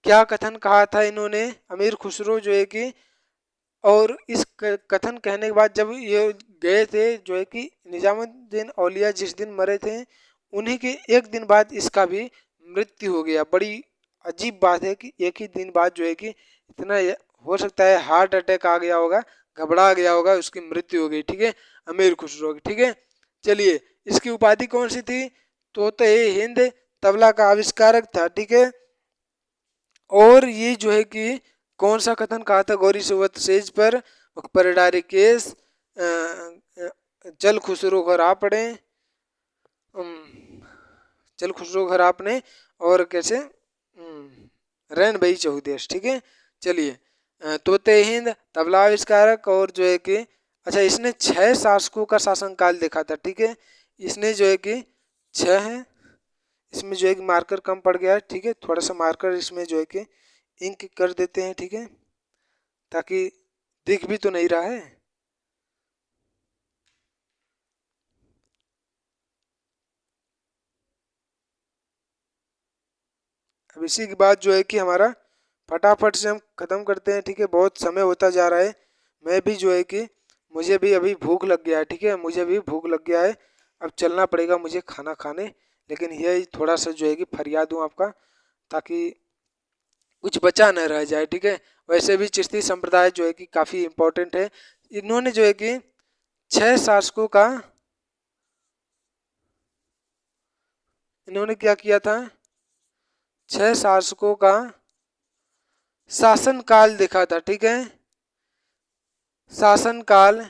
क्या कथन कहा था इन्होंने, अमीर खुसरो जो है कि, और इस कथन कहने के बाद जब ये गए थे जो है कि निजामुद्दीन औलिया जिस दिन मरे थे, उन्हीं के एक दिन बाद इसका भी मृत्यु हो गया। बड़ी अजीब बात है कि एक ही दिन बाद जो है कि इतना हो सकता है हार्ट अटैक आ गया होगा, घबरा गया होगा, उसकी मृत्यु हो गई, ठीक है, अमीर खुसरो की, ठीक है। चलिए, इसकी उपाधि कौन सी थी, तोते हिंद तबला का आविष्कारक था, ठीक है। और ये जो है कि कौन सा कथन कहा था गौरी सोवत सेज पर डारे केस, चल खुसरो घर आ पड़े, चल खुसरो घर आपने, और कैसे रैन भाई चहुदेश, ठीक है। चलिए, तोते हिंद तबला आविष्कारक, और जो है कि अच्छा इसने 6 शासकों का शासनकाल देखा था, ठीक है। इसने जो है कि 6 है, इसमें जो है कि मार्कर कम पड़ गया है, ठीक है, थोड़ा सा मार्कर इसमें जो है कि इंक कर देते हैं, ठीक है, ताकि दिख भी तो नहीं रहा है। अब इसी के बाद जो है कि हमारा फटाफट से हम ख़त्म करते हैं, ठीक है, बहुत समय होता जा रहा है। मैं भी जो है कि मुझे भी अभी भूख लग गया है, ठीक है, मुझे भी भूख लग गया है, अब चलना पड़ेगा मुझे खाना खाने। लेकिन यही थोड़ा सा जो है कि फरियाद दूँ आपका, ताकि कुछ बचा न रह जाए, ठीक है। वैसे भी चिश्ती संप्रदाय जो है कि काफ़ी इम्पोर्टेंट है। इन्होंने जो है कि 6 शासकों का, इन्होंने क्या किया था, 6 शासकों का शासनकाल देखा था, ठीक है, शासनकाल,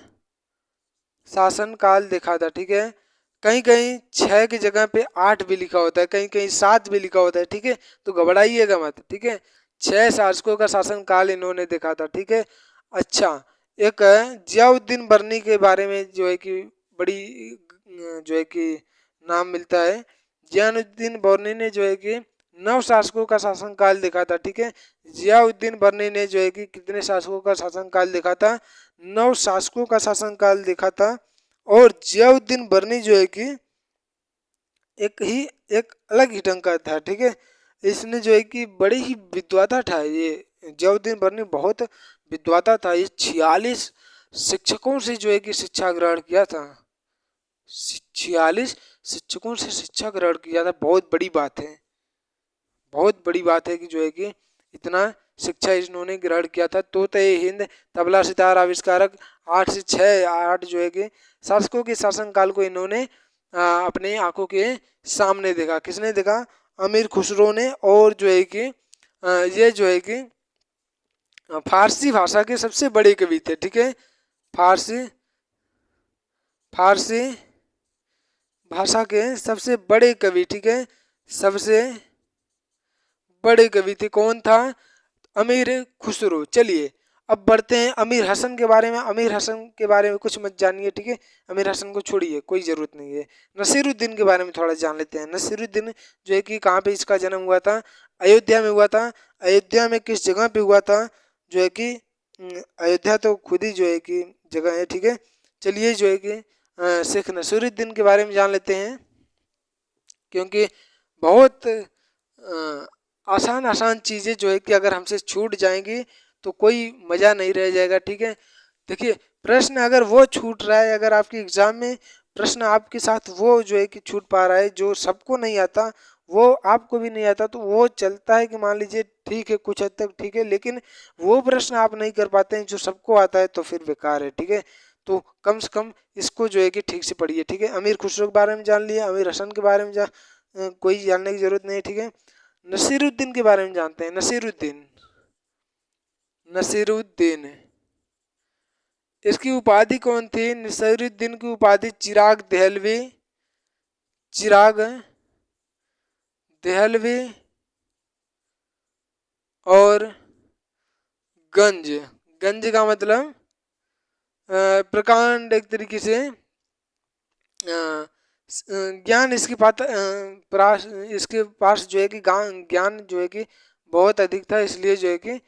शासनकाल देखा था, ठीक है। कहीं कहीं 6 की जगह पे 8 भी लिखा होता है, कहीं कहीं 7 भी लिखा होता है, ठीक है, तो घबराइएगा मत, ठीक है। 6 शासकों का शासनकाल इन्होंने देखा था, ठीक है। अच्छा, एक जियाउद्दीन बर्नी के बारे में जो है कि बड़ी जो है कि नाम मिलता है। जियाउद्दीन बर्नी ने जो है कि 9 शासकों का शासनकाल देखा था, ठीक है। जियाउद्दीन बर्नी ने जो है कि कितने शासकों का शासनकाल देखा था, 9 शासकों का शासनकाल देखा था। और जियाउद्दीन बर्नी जो है कि एक अलग ही ढंग का था, ठीक है। इसने जो है कि बड़े ही विद्वाता था ये, जियाउद्दीन बर्नी बहुत विद्वाता था। ये 46 शिक्षकों से जो है कि शिक्षा ग्रहण किया था, 46 शिक्षकों से शिक्षा ग्रहण किया था, बहुत बड़ी बात है, बहुत बड़ी बात है कि जो है कि इतना शिक्षा इन्होंने ग्रहण किया था। तोते हिंद तबला सितार आविष्कारक, 8 जो है कि शासकों के शासनकाल को इन्होंने अपने आंखों के सामने देखा। किसने देखा, अमीर खुसरो ने। और जो है कि ये जो है कि फारसी भाषा के सबसे बड़े कवि थे, ठीक है, फारसी फारसी भाषा के सबसे बड़े कवि, ठीक है, सबसे बड़े कवि थे। कौन था, अमीर खुसरो। चलिए, अब बढ़ते हैं अमीर हसन के बारे में। अमीर हसन के बारे में कुछ मत जानिए, ठीक है, अमीर हसन को छोड़िए, कोई ज़रूरत नहीं है। नसीरुद्दीन के बारे में थोड़ा जान लेते हैं। नसीरुद्दीन जो है कि कहाँ पे इसका जन्म हुआ था, अयोध्या में हुआ था। अयोध्या में किस जगह पे हुआ था, जो है कि अयोध्या तो खुद ही जो है कि जगह है, ठीक है। चलिए, जो है कि शेख नसीरुद्दीन के बारे में जान लेते हैं, क्योंकि बहुत आसान आसान चीज़ें जो है कि अगर हमसे छूट जाएंगी तो कोई मज़ा नहीं रह जाएगा, ठीक है। देखिए, प्रश्न अगर वो छूट रहा है, अगर आपके एग्जाम में प्रश्न आपके साथ वो जो है कि छूट पा रहा है, जो सबको नहीं आता वो आपको भी नहीं आता, तो वो चलता है कि मान लीजिए ठीक है, कुछ हद तक ठीक है, लेकिन वो प्रश्न आप नहीं कर पाते हैं जो सबको आता है, तो फिर बेकार है, ठीक है। तो कम से कम इसको जो है कि ठीक से पढ़िए, ठीक है। अमीर खुसरो के बारे में जान लिया, अमीर हसन के बारे में कोई जानने की जरूरत नहीं, ठीक है। नसीरुद्दीन के बारे में जानते हैं। नसीरुद्दीन, नसीरुद्दीन इसकी उपाधि कौन थी, नसीरुद्दीन की उपाधि चिराग दहलवी, चिराग देहलवी और गंज। गंज का मतलब प्रकांड, एक तरीके से ज्ञान इसके इसके पास जो है कि ज्ञान जो है कि बहुत अधिक था, इसलिए जो है कि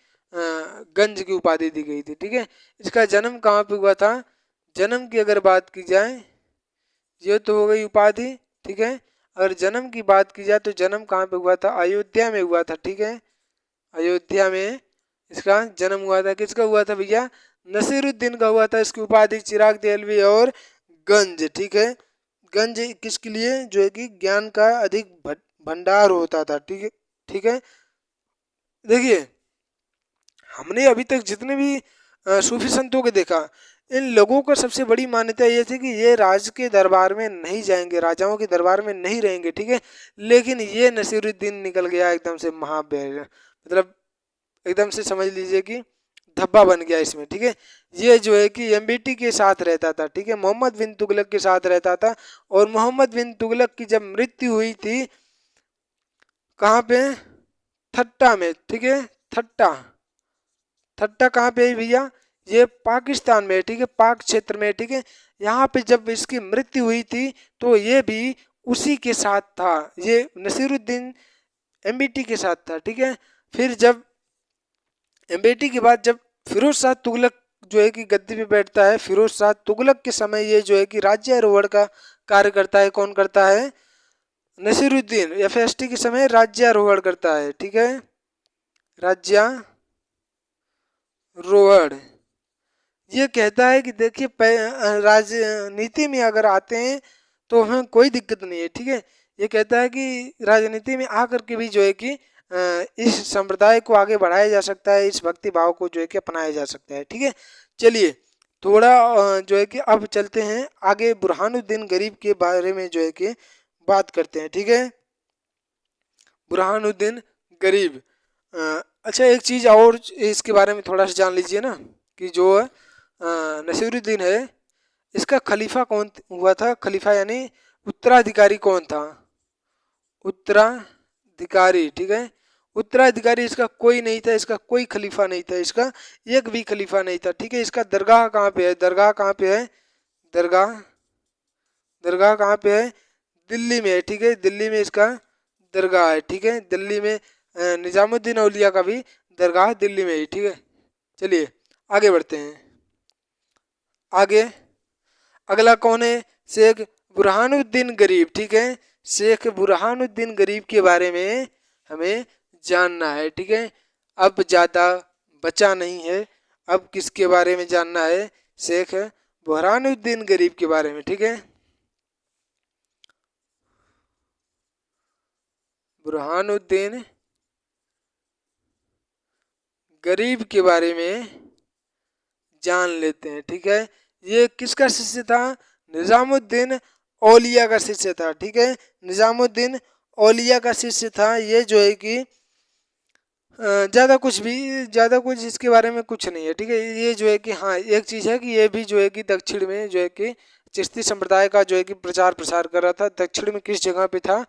गंज की उपाधि दी गई थी। ठीक है, इसका जन्म कहाँ पे हुआ था? जन्म की अगर बात की जाए, ये तो हो गई उपाधि। ठीक है, अगर जन्म की बात की जाए तो जन्म कहाँ पे हुआ था? अयोध्या में हुआ था। ठीक है, अयोध्या में इसका जन्म हुआ था। किसका हुआ था भैया? नसीरुद्दीन का हुआ था। इसकी उपाधि चिराग देहलवी और गंज। ठीक है, गंज किसके लिए? जो है कि ज्ञान का अधिक भंडार होता था। ठीक है, ठीक है। देखिए, हमने अभी तक जितने भी सूफी संतों को देखा, इन लोगों का सबसे बड़ी मान्यता ये थी कि ये राज के दरबार में नहीं जाएंगे, राजाओं के दरबार में नहीं रहेंगे। ठीक है, लेकिन ये नसीरुद्दीन निकल गया एकदम से महाबीर, मतलब एकदम से समझ लीजिए कि धब्बा बन गया इसमें। ठीक है, ये जो है कि एमबीटी के साथ रहता था। ठीक है, मोहम्मद बिन तुगलक के साथ रहता था। और मोहम्मद बिन तुगलक की जब मृत्यु हुई थी, कहाँ पे? थट्टा में। ठीक है, थट्टा, थट्टा कहाँ पे है भैया? ये पाकिस्तान में। ठीक है, पाक क्षेत्र में। ठीक है, यहाँ पे जब इसकी मृत्यु हुई थी तो ये भी उसी के साथ था, ये नसीरुद्दीन एमबीटी के साथ था। ठीक है, फिर जब एमबीटी के बाद जब फिरोज शाह तुगलक जो है कि गद्दी पे बैठता है, फिरोज शाह तुगलक के समय ये जो है कि राज्यारोहण का कार्य करता है। कौन करता है? नसीरुद्दीन। एफएसटी के समय राज्यारोहण करता है। ठीक है, राज्यारोहण। ये कहता है कि देखिए, राजनीति में अगर आते हैं तो हमें कोई दिक्कत नहीं है। ठीक है, ये कहता है कि राजनीति में आकर के भी जो है कि इस संप्रदाय को आगे बढ़ाया जा सकता है, इस भक्ति भाव को जो है कि अपनाया जा सकता है। ठीक है, चलिए थोड़ा जो है कि अब चलते हैं आगे, बुरहानुद्दीन गरीब के बारे में जो है कि बात करते हैं। ठीक है, बुरहानुद्दीन गरीब। अच्छा, एक चीज़ और इसके बारे में थोड़ा सा जान लीजिए ना, कि जो नसीरुद्दीन है, इसका खलीफा कौन हुआ था? खलीफा यानी उत्तराधिकारी कौन था? उत्तराधिकारी। ठीक है, उत्तराधिकारी इसका कोई नहीं था, इसका कोई खलीफा नहीं था, इसका एक भी खलीफा नहीं था। ठीक है, इसका दरगाह कहाँ पे है? दरगाह कहाँ पे है? दरगाह, दरगाह कहाँ पे है? दिल्ली में है। ठीक है, दिल्ली में इसका दरगाह है। ठीक है, दिल्ली में निजामुद्दीन औलिया का भी दरगाह दिल्ली में ही। ठीक है, चलिए आगे बढ़ते हैं। आगे अगला कौन है? शेख बुरहानुद्दीन गरीब। ठीक है, शेख बुरहानुद्दीन गरीब के बारे में हमें जानना है। ठीक है, अब ज़्यादा बचा नहीं है, अब किसके बारे में जानना है? शेख बुरहानुद्दीन गरीब के बारे में। ठीक है, बुरहानुद्दीन गरीब के बारे में जान लेते हैं। ठीक है, ये किसका शिष्य था? निजामुद्दीन औलिया का शिष्य था। ठीक है, निजामुद्दीन औलिया का शिष्य था। ये जो है कि ज़्यादा कुछ इसके बारे में कुछ नहीं है। ठीक है, ये जो है कि हाँ, एक चीज़ है कि ये भी जो है कि दक्षिण में जो है कि चिश्ती संप्रदाय का जो है कि प्रचार प्रसार कर रहा था। दक्षिण में किस जगह पे था?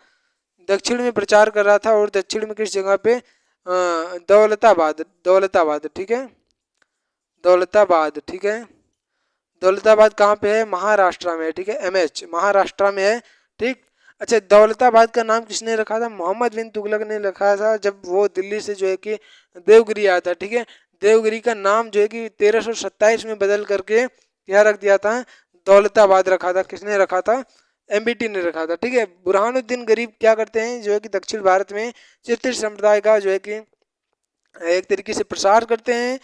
दक्षिण में प्रचार कर रहा था, और दक्षिण में किस जगह पे? दौलताबाद, दौलताबाद। ठीक है, दौलताबाद। ठीक है, दौलताबाद कहाँ पे है? महाराष्ट्र में। ठीक है, एमएच महाराष्ट्र में है। ठीक, अच्छा, दौलताबाद का नाम किसने रखा था? मोहम्मद बिन तुगलक ने रखा था, जब वो दिल्ली से जो है कि देवगिरी आया था। ठीक है, देवगिरी का नाम जो है कि 1327 में बदल करके क्या रख दिया था? दौलताबाद रखा था। किसने रखा था? एमबीटी ने रखा था। ठीक है, बुरहानुद्दीन गरीब क्या करते हैं? जो है कि दक्षिण भारत में चिश्ती संप्रदाय का जो है कि एक तरीके से प्रसार करते हैं,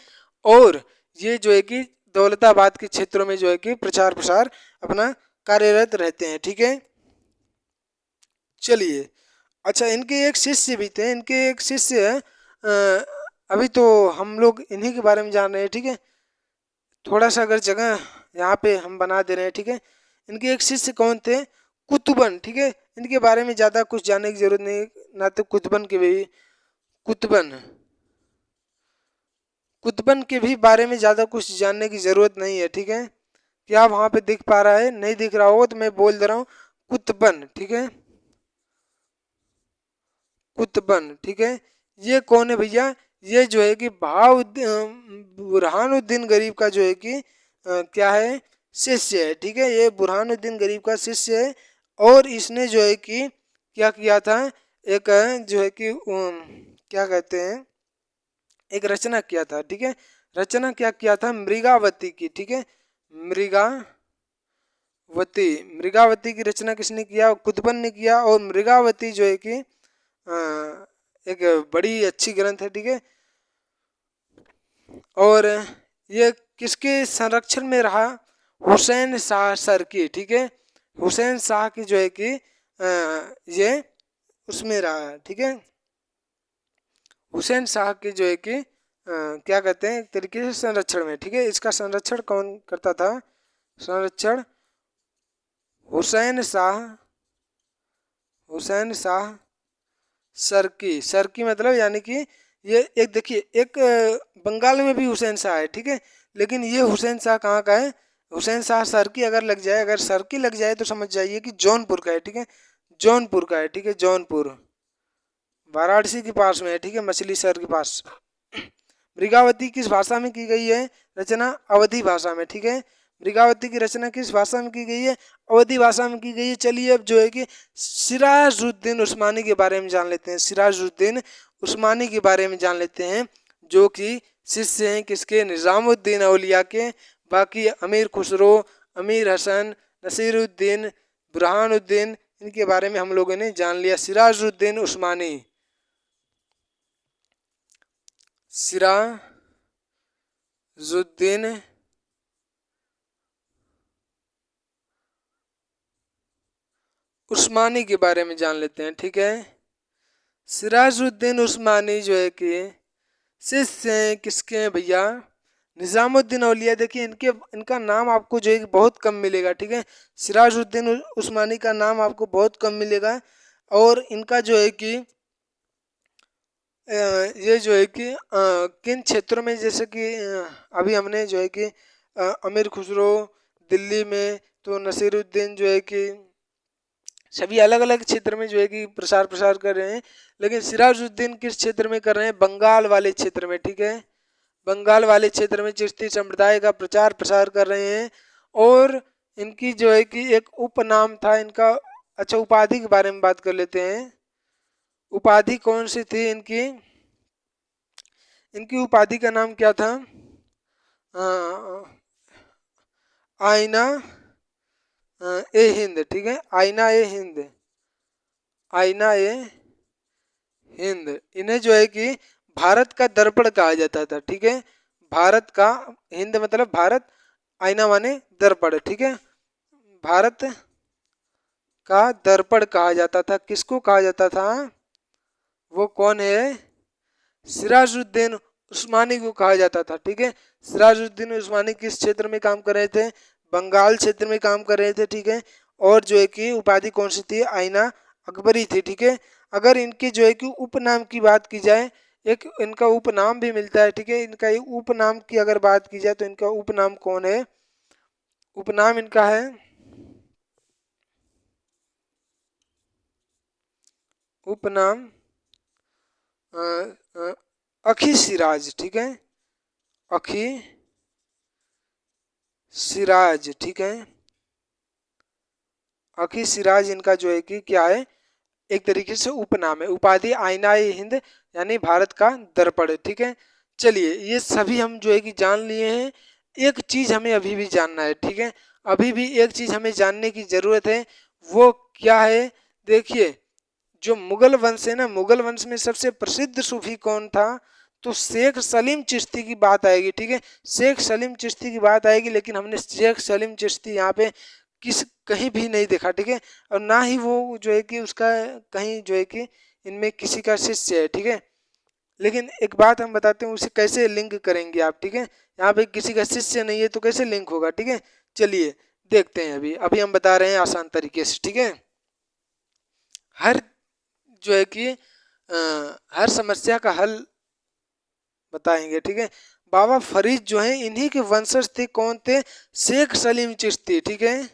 और ये जो है कि दौलताबाद के क्षेत्रों में जो है कि प्रचार प्रसार अपना कार्यरत रहते हैं। ठीक है, चलिए, अच्छा, इनके एक शिष्य भी थे, इनके एक शिष्य अभी तो हम लोग इन्हीं के बारे में जान रहे हैं। ठीक है, थोड़ा सा अगर जगह यहाँ पे हम बना दे रहे हैं। ठीक है, इनके एक शिष्य कौन थे? कुतुबन। ठीक है, इनके बारे में ज़्यादा कुछ जानने की जरूरत नहीं, ना तो कुतुबन के भी कुतुबन कुतुबन के भी बारे में ज़्यादा कुछ जानने की ज़रूरत नहीं है। ठीक है, क्या वहाँ पे दिख पा रहा है? नहीं दिख रहा होगा तो मैं बोल दे रहा हूँ, कुतुबन। ठीक है, कुतुबन, ठीक है। ये कौन है भैया? ये जो है कि बुरहानुद्दीन गरीब का जो है कि क्या है, शिष्य है, ठीक है। ये बुरहानुद्दीन गरीब का शिष्य है और इसने जो है कि क्या किया था, एक जो है कि क्या कहते हैं, एक रचना किया था, ठीक है। रचना क्या किया था? मृगावती की, ठीक है। मृगावती की रचना किसने किया? कुतुबन ने किया। और मृगावती जो है कि एक बड़ी अच्छी ग्रंथ है, ठीक है। और ये किसके संरक्षण में रहा? हुसैन शाह सर की, ठीक है। हुसैन शाह की जो है कि ये उसमें रहा, ठीक है। हुसैन शाह की जो है कि क्या कहते हैं, एक तरीके से संरक्षण में, ठीक है। इसका संरक्षण कौन करता था? संरक्षण हुसैन शाह सर की मतलब यानी कि ये एक देखिए, एक बंगाल में भी हुसैन शाह है, ठीक है। लेकिन ये हुसैन शाह कहाँ का है? हुसैन शाह सर की अगर लग जाए, अगर सर की लग जाए तो समझ जाइए कि जौनपुर का है, ठीक है। जौनपुर का है, ठीक है। जौनपुर वाराणसी के पास में है, ठीक है, मछली शहर के पास। मृगावती किस भाषा में की गई है रचना? अवधी भाषा में, ठीक है। मृगावती की रचना किस भाषा में की गई है? अवधी भाषा में की गई है। चलिए अब जो है कि सिराजुद्दीन उस्मानी के बारे में जान लेते हैं। सिराजुद्दीन उस्मानी के बारे में जान लेते हैं, जो कि शिष्य हैं किसके? निजामुद्दीन औलिया के। बाकी अमीर खुसरो, अमीर हसन, नसीरुद्दीन, बुरहानुद्दीन, इनके बारे में हम लोगों ने जान लिया। सिराजुद्दीन उस्मानी, सिराजुद्दीन उस्मानी के बारे में जान लेते हैं, ठीक है। सिराजुद्दीन उस्मानी जो है कि शिष्य हैं किसके हैं भैया? निजामुद्दीन औलिया। देखिए इनका नाम आपको जो है कि बहुत कम मिलेगा, ठीक है। सिराजुद्दीन उस्मानी का नाम आपको बहुत कम मिलेगा। और इनका जो है कि ये जो है कि किन क्षेत्रों में, जैसे कि अभी हमने जो है कि अमीर खुसरो दिल्ली में, तो नसीरुद्दीन जो है कि सभी अलग अलग क्षेत्र में जो है कि प्रसार कर रहे हैं। लेकिन सिराजुद्दीन किस क्षेत्र में कर रहे हैं? बंगाल वाले क्षेत्र में, ठीक है। बंगाल वाले क्षेत्र में चिश्ती संप्रदाय का प्रचार प्रसार कर रहे हैं। और इनकी जो है कि एक उपनाम था इनका। अच्छा, उपाधि के बारे में बात कर लेते हैं। उपाधि कौन सी थी इनकी? इनकी उपाधि का नाम क्या था? आईना ए हिंद, ठीक है। आईना ए हिंद, आईना ए हिंद। इन्हें जो है कि भारत का दर्पण कहा जाता था, ठीक है। भारत का, हिंद मतलब भारत, आईना माने दर्पण, ठीक है। भारत का दर्पण कहा जाता था। किसको कहा जाता था? वो कौन है? सिराजुद्दीन उस्मानी को कहा जाता था, ठीक है। सिराजुद्दीन उस्मानी किस क्षेत्र में काम कर रहे थे? बंगाल क्षेत्र में काम कर रहे थे, ठीक है। और जो है कि उपाधि कौन सी थी? आईना अकबरी थी, ठीक है। अगर इनके जो है कि उपनाम की बात की जाए, एक इनका उपनाम भी मिलता है, ठीक है। इनका उपनाम की अगर बात की जाए तो इनका उपनाम कौन है? उपनाम इनका है उपनाम अखी सिराज, ठीक है। अखी सिराज, ठीक है। अखी सिराज इनका जो है कि क्या है? एक तरीके से उपनाम है। उपाधि आईना ए हिंद यानी भारत का दर्पण, ठीक है। चलिए ये सभी हम जो है कि जान लिए हैं। एक चीज हमें अभी भी जानना है, ठीक है। अभी भी एक चीज हमें जानने की जरूरत है। वो क्या है? देखिए, जो मुगल वंश है ना, मुगल वंश में सबसे प्रसिद्ध सूफी कौन था? तो शेख सलीम चिश्ती की बात आएगी, ठीक है। शेख सलीम चिश्ती की बात आएगी, लेकिन हमने शेख सलीम चिश्ती यहाँ पे कहीं भी नहीं देखा, ठीक है। और ना ही वो जो है कि उसका कहीं जो है कि इनमें किसी का शिष्य है, ठीक है। लेकिन एक बात हम बताते हैं, उसे कैसे लिंक करेंगे आप, ठीक है। यहाँ पे किसी का शिष्य नहीं है तो कैसे लिंक होगा, ठीक है। चलिए देखते हैं। अभी अभी हम बता रहे हैं आसान तरीके से, ठीक है। हर जो है कि हर समस्या का हल बताएंगे, ठीक है। बाबा फरीद जो है इन्हीं के वंशज थे। कौन थे? शेख सलीम चिश्ती, ठीक है।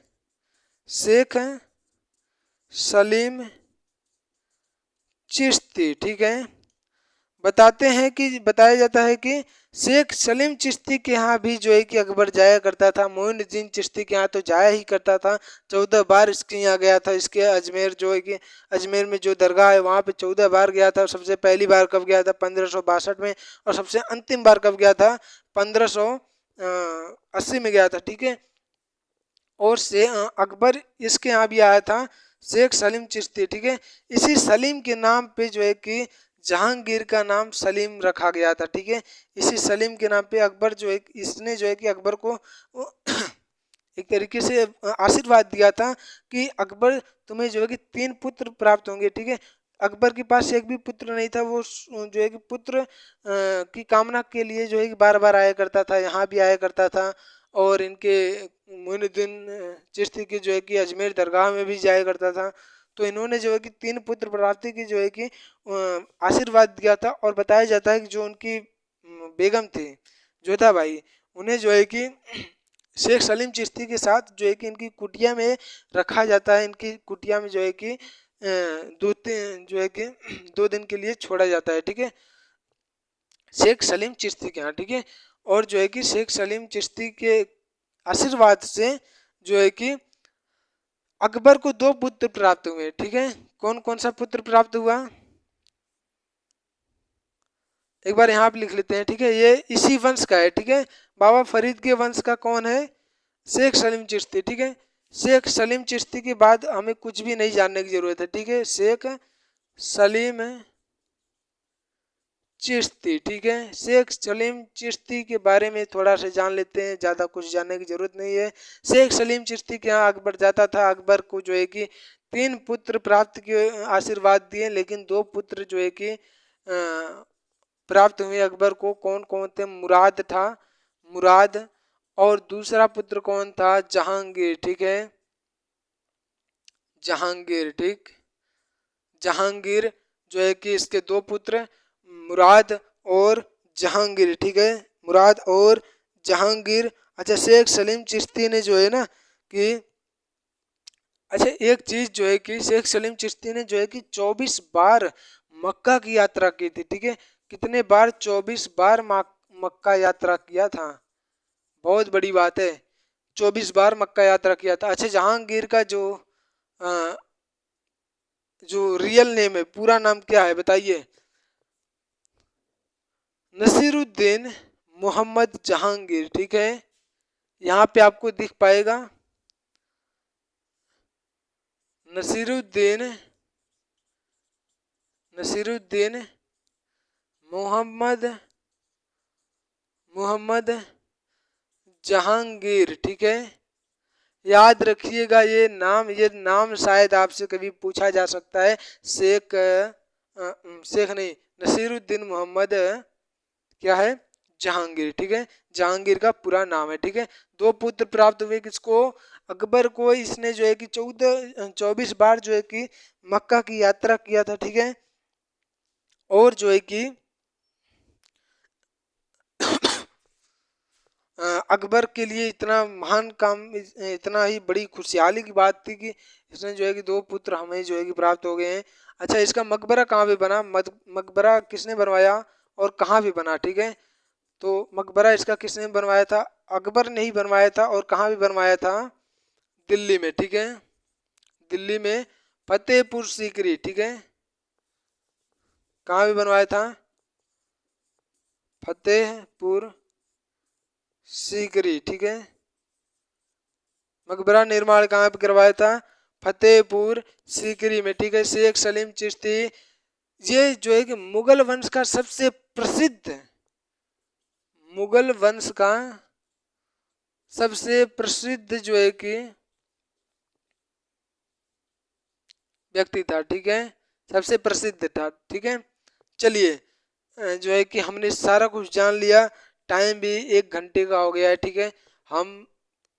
शेख सलीम चिश्ती, ठीक है। बताया जाता है कि शेख सलीम चिश्ती के यहाँ भी जो है कि अकबर जाया करता था। मोइनुद्दीन चिश्ती के यहाँ तो जाया ही करता था, 14 बार इसके यहाँ गया था। इसके अजमेर जो है कि अजमेर में जो दरगाह है वहाँ पे 14 बार गया था। सबसे पहली बार कब गया था? 1562 में। और सबसे अंतिम बार कब गया था? 1580 में गया था, ठीक है। और से अकबर इसके यहाँ भी आया था, शेख सलीम चिश्ती, ठीक है। इसी सलीम के नाम पे जो है कि जहांगीर का नाम सलीम रखा गया था, ठीक है। इसी सलीम के नाम पे अकबर जो है, इसने जो है कि अकबर को एक तरीके से आशीर्वाद दिया था कि अकबर तुम्हें जो है कि 3 पुत्र प्राप्त होंगे, ठीक है। अकबर के पास एक भी पुत्र नहीं था। वो जो है कि पुत्र की कामना के लिए जो है कि बार बार आया करता था, यहाँ भी आया करता था। और इनके मोइनुद्दीन चिश्ती की जो है कि अजमेर दरगाह में भी जाया करता था। तो इन्होंने जो है कि 3 पुत्र प्राप्ति की जो है कि आशीर्वाद दिया था। और बताया जाता है कि जो उनकी बेगम थी जोधा बाई, उन्हें जो है कि शेख सलीम चिश्ती के साथ जो है कि इनकी कुटिया में रखा जाता है। इनकी कुटिया में जो है कि 2 दिन के लिए छोड़ा जाता है, ठीक है, शेख सलीम चिश्ती के यहाँ, ठीक है। और जो है कि शेख सलीम चिश्ती के आशीर्वाद से जो है कि अकबर को 2 पुत्र प्राप्त हुए, ठीक है। कौन कौन सा पुत्र प्राप्त हुआ? एक बार यहाँ पे लिख लेते हैं, ठीक है। ये इसी वंश का है, ठीक है। बाबा फरीद के वंश का कौन है? शेख सलीम चिश्ती, ठीक है। शेख सलीम चिश्ती के बाद हमें कुछ भी नहीं जानने की जरूरत है, ठीक है। शेख सलीम चिश्ती, ठीक है। शेख सलीम चिश्ती के बारे में थोड़ा सा जान लेते हैं, ज़्यादा कुछ जानने की जरूरत नहीं है। शेख सलीम चिश्ती के यहाँ अकबर जाता था। अकबर को जो है कि 3 पुत्र प्राप्त के आशीर्वाद दिए, लेकिन 2 पुत्र जो है कि प्राप्त हुए अकबर को। कौन कौन थे? मुराद था, मुराद। और दूसरा पुत्र कौन था? जहांगीर, ठीक है, जहांगीर, ठीक। जहांगीर जो है कि इसके 2 पुत्र मुराद और जहांगीर, ठीक है, मुराद और जहांगीर। अच्छा, शेख सलीम चिश्ती ने जो है ना कि अच्छा एक चीज जो है कि शेख सलीम चिश्ती ने जो है कि 24 बार मक्का की यात्रा की थी, ठीक है। कितने बार? 24 बार मक्का यात्रा किया था। बहुत बड़ी बात है, 24 बार मक्का यात्रा किया था। अच्छा, जहांगीर का जो रियल नेम है, पूरा नाम क्या है बताइए? नसीरुद्दीन मोहम्मद जहांगीर, ठीक है। यहाँ पे आपको दिख पाएगा नसीरुद्दीन मोहम्मद जहांगीर, ठीक है। याद रखिएगा ये नाम शायद आपसे कभी पूछा जा सकता है। शेख नहीं, नसीरुद्दीन मोहम्मद क्या है? जहांगीर, ठीक है। जहांगीर का पूरा नाम है, ठीक है। 2 पुत्र प्राप्त हुए किसको? अकबर को। इसने जो है कि 24 बार जो है कि मक्का की यात्रा किया था, ठीक है। और जो है कि अकबर के लिए इतना महान काम, इतना ही बड़ी खुशहाली की बात थी कि इसने जो है कि 2 पुत्र हमें जो है कि प्राप्त हो गए हैं। अच्छा, इसका मकबरा कहाँ पे बना? मकबरा किसने बनवाया और कहाँ पे बना, ठीक है। तो मकबरा इसका किसने बनवाया था? अकबर ने ही बनवाया था। और कहाँ भी बनवाया था? दिल्ली में, ठीक है, दिल्ली में फतेहपुर सीकरी, ठीक है। कहाँ भी बनवाया था? फतेहपुर सीकरी, ठीक है। मकबरा निर्माण कहाँ पे करवाया था? फतेहपुर सीकरी में, ठीक है। शेख सलीम चिश्ती ये जो है कि मुगल वंश का सबसे प्रसिद्ध, मुगल वंश का सबसे प्रसिद्ध जो है कि व्यक्ति था, ठीक है, सबसे प्रसिद्ध था, ठीक है। चलिए, जो है कि हमने सारा कुछ जान लिया। टाइम भी 1 घंटे का हो गया है, ठीक है। हम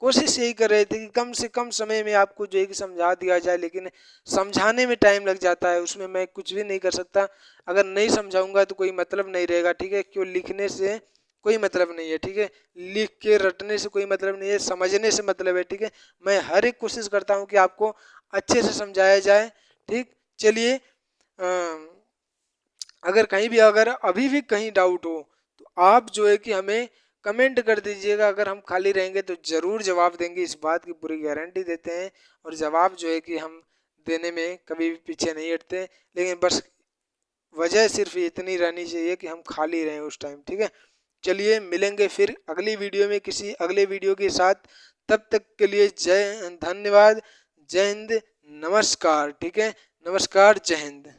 कोशिश यही कर रहे थे कि कम से कम समय में आपको जो है कि समझा दिया जाए, लेकिन समझाने में टाइम लग जाता है, उसमें मैं कुछ भी नहीं कर सकता। अगर नहीं समझाऊंगा तो कोई मतलब नहीं रहेगा, ठीक है। क्यों? लिखने से कोई मतलब नहीं है, ठीक है। लिख के रटने से कोई मतलब नहीं है, समझने से मतलब है, ठीक है। मैं हर एक कोशिश करता हूँ कि आपको अच्छे से समझाया जाए, ठीक। चलिए, अगर कहीं भी अगर अभी भी कहीं डाउट हो तो आप जो है कि हमें कमेंट कर दीजिएगा। अगर हम खाली रहेंगे तो ज़रूर जवाब देंगे, इस बात की पूरी गारंटी देते हैं। और जवाब जो है कि हम देने में कभी भी पीछे नहीं हटते, लेकिन बस वजह सिर्फ इतनी रहनी चाहिए कि हम खाली रहें उस टाइम। ठीक है, चलिए मिलेंगे फिर अगली वीडियो में किसी अगले वीडियो के साथ। तब तक के लिए धन्यवाद, जय हिंद, नमस्कार। ठीक है, नमस्कार, जय हिंद।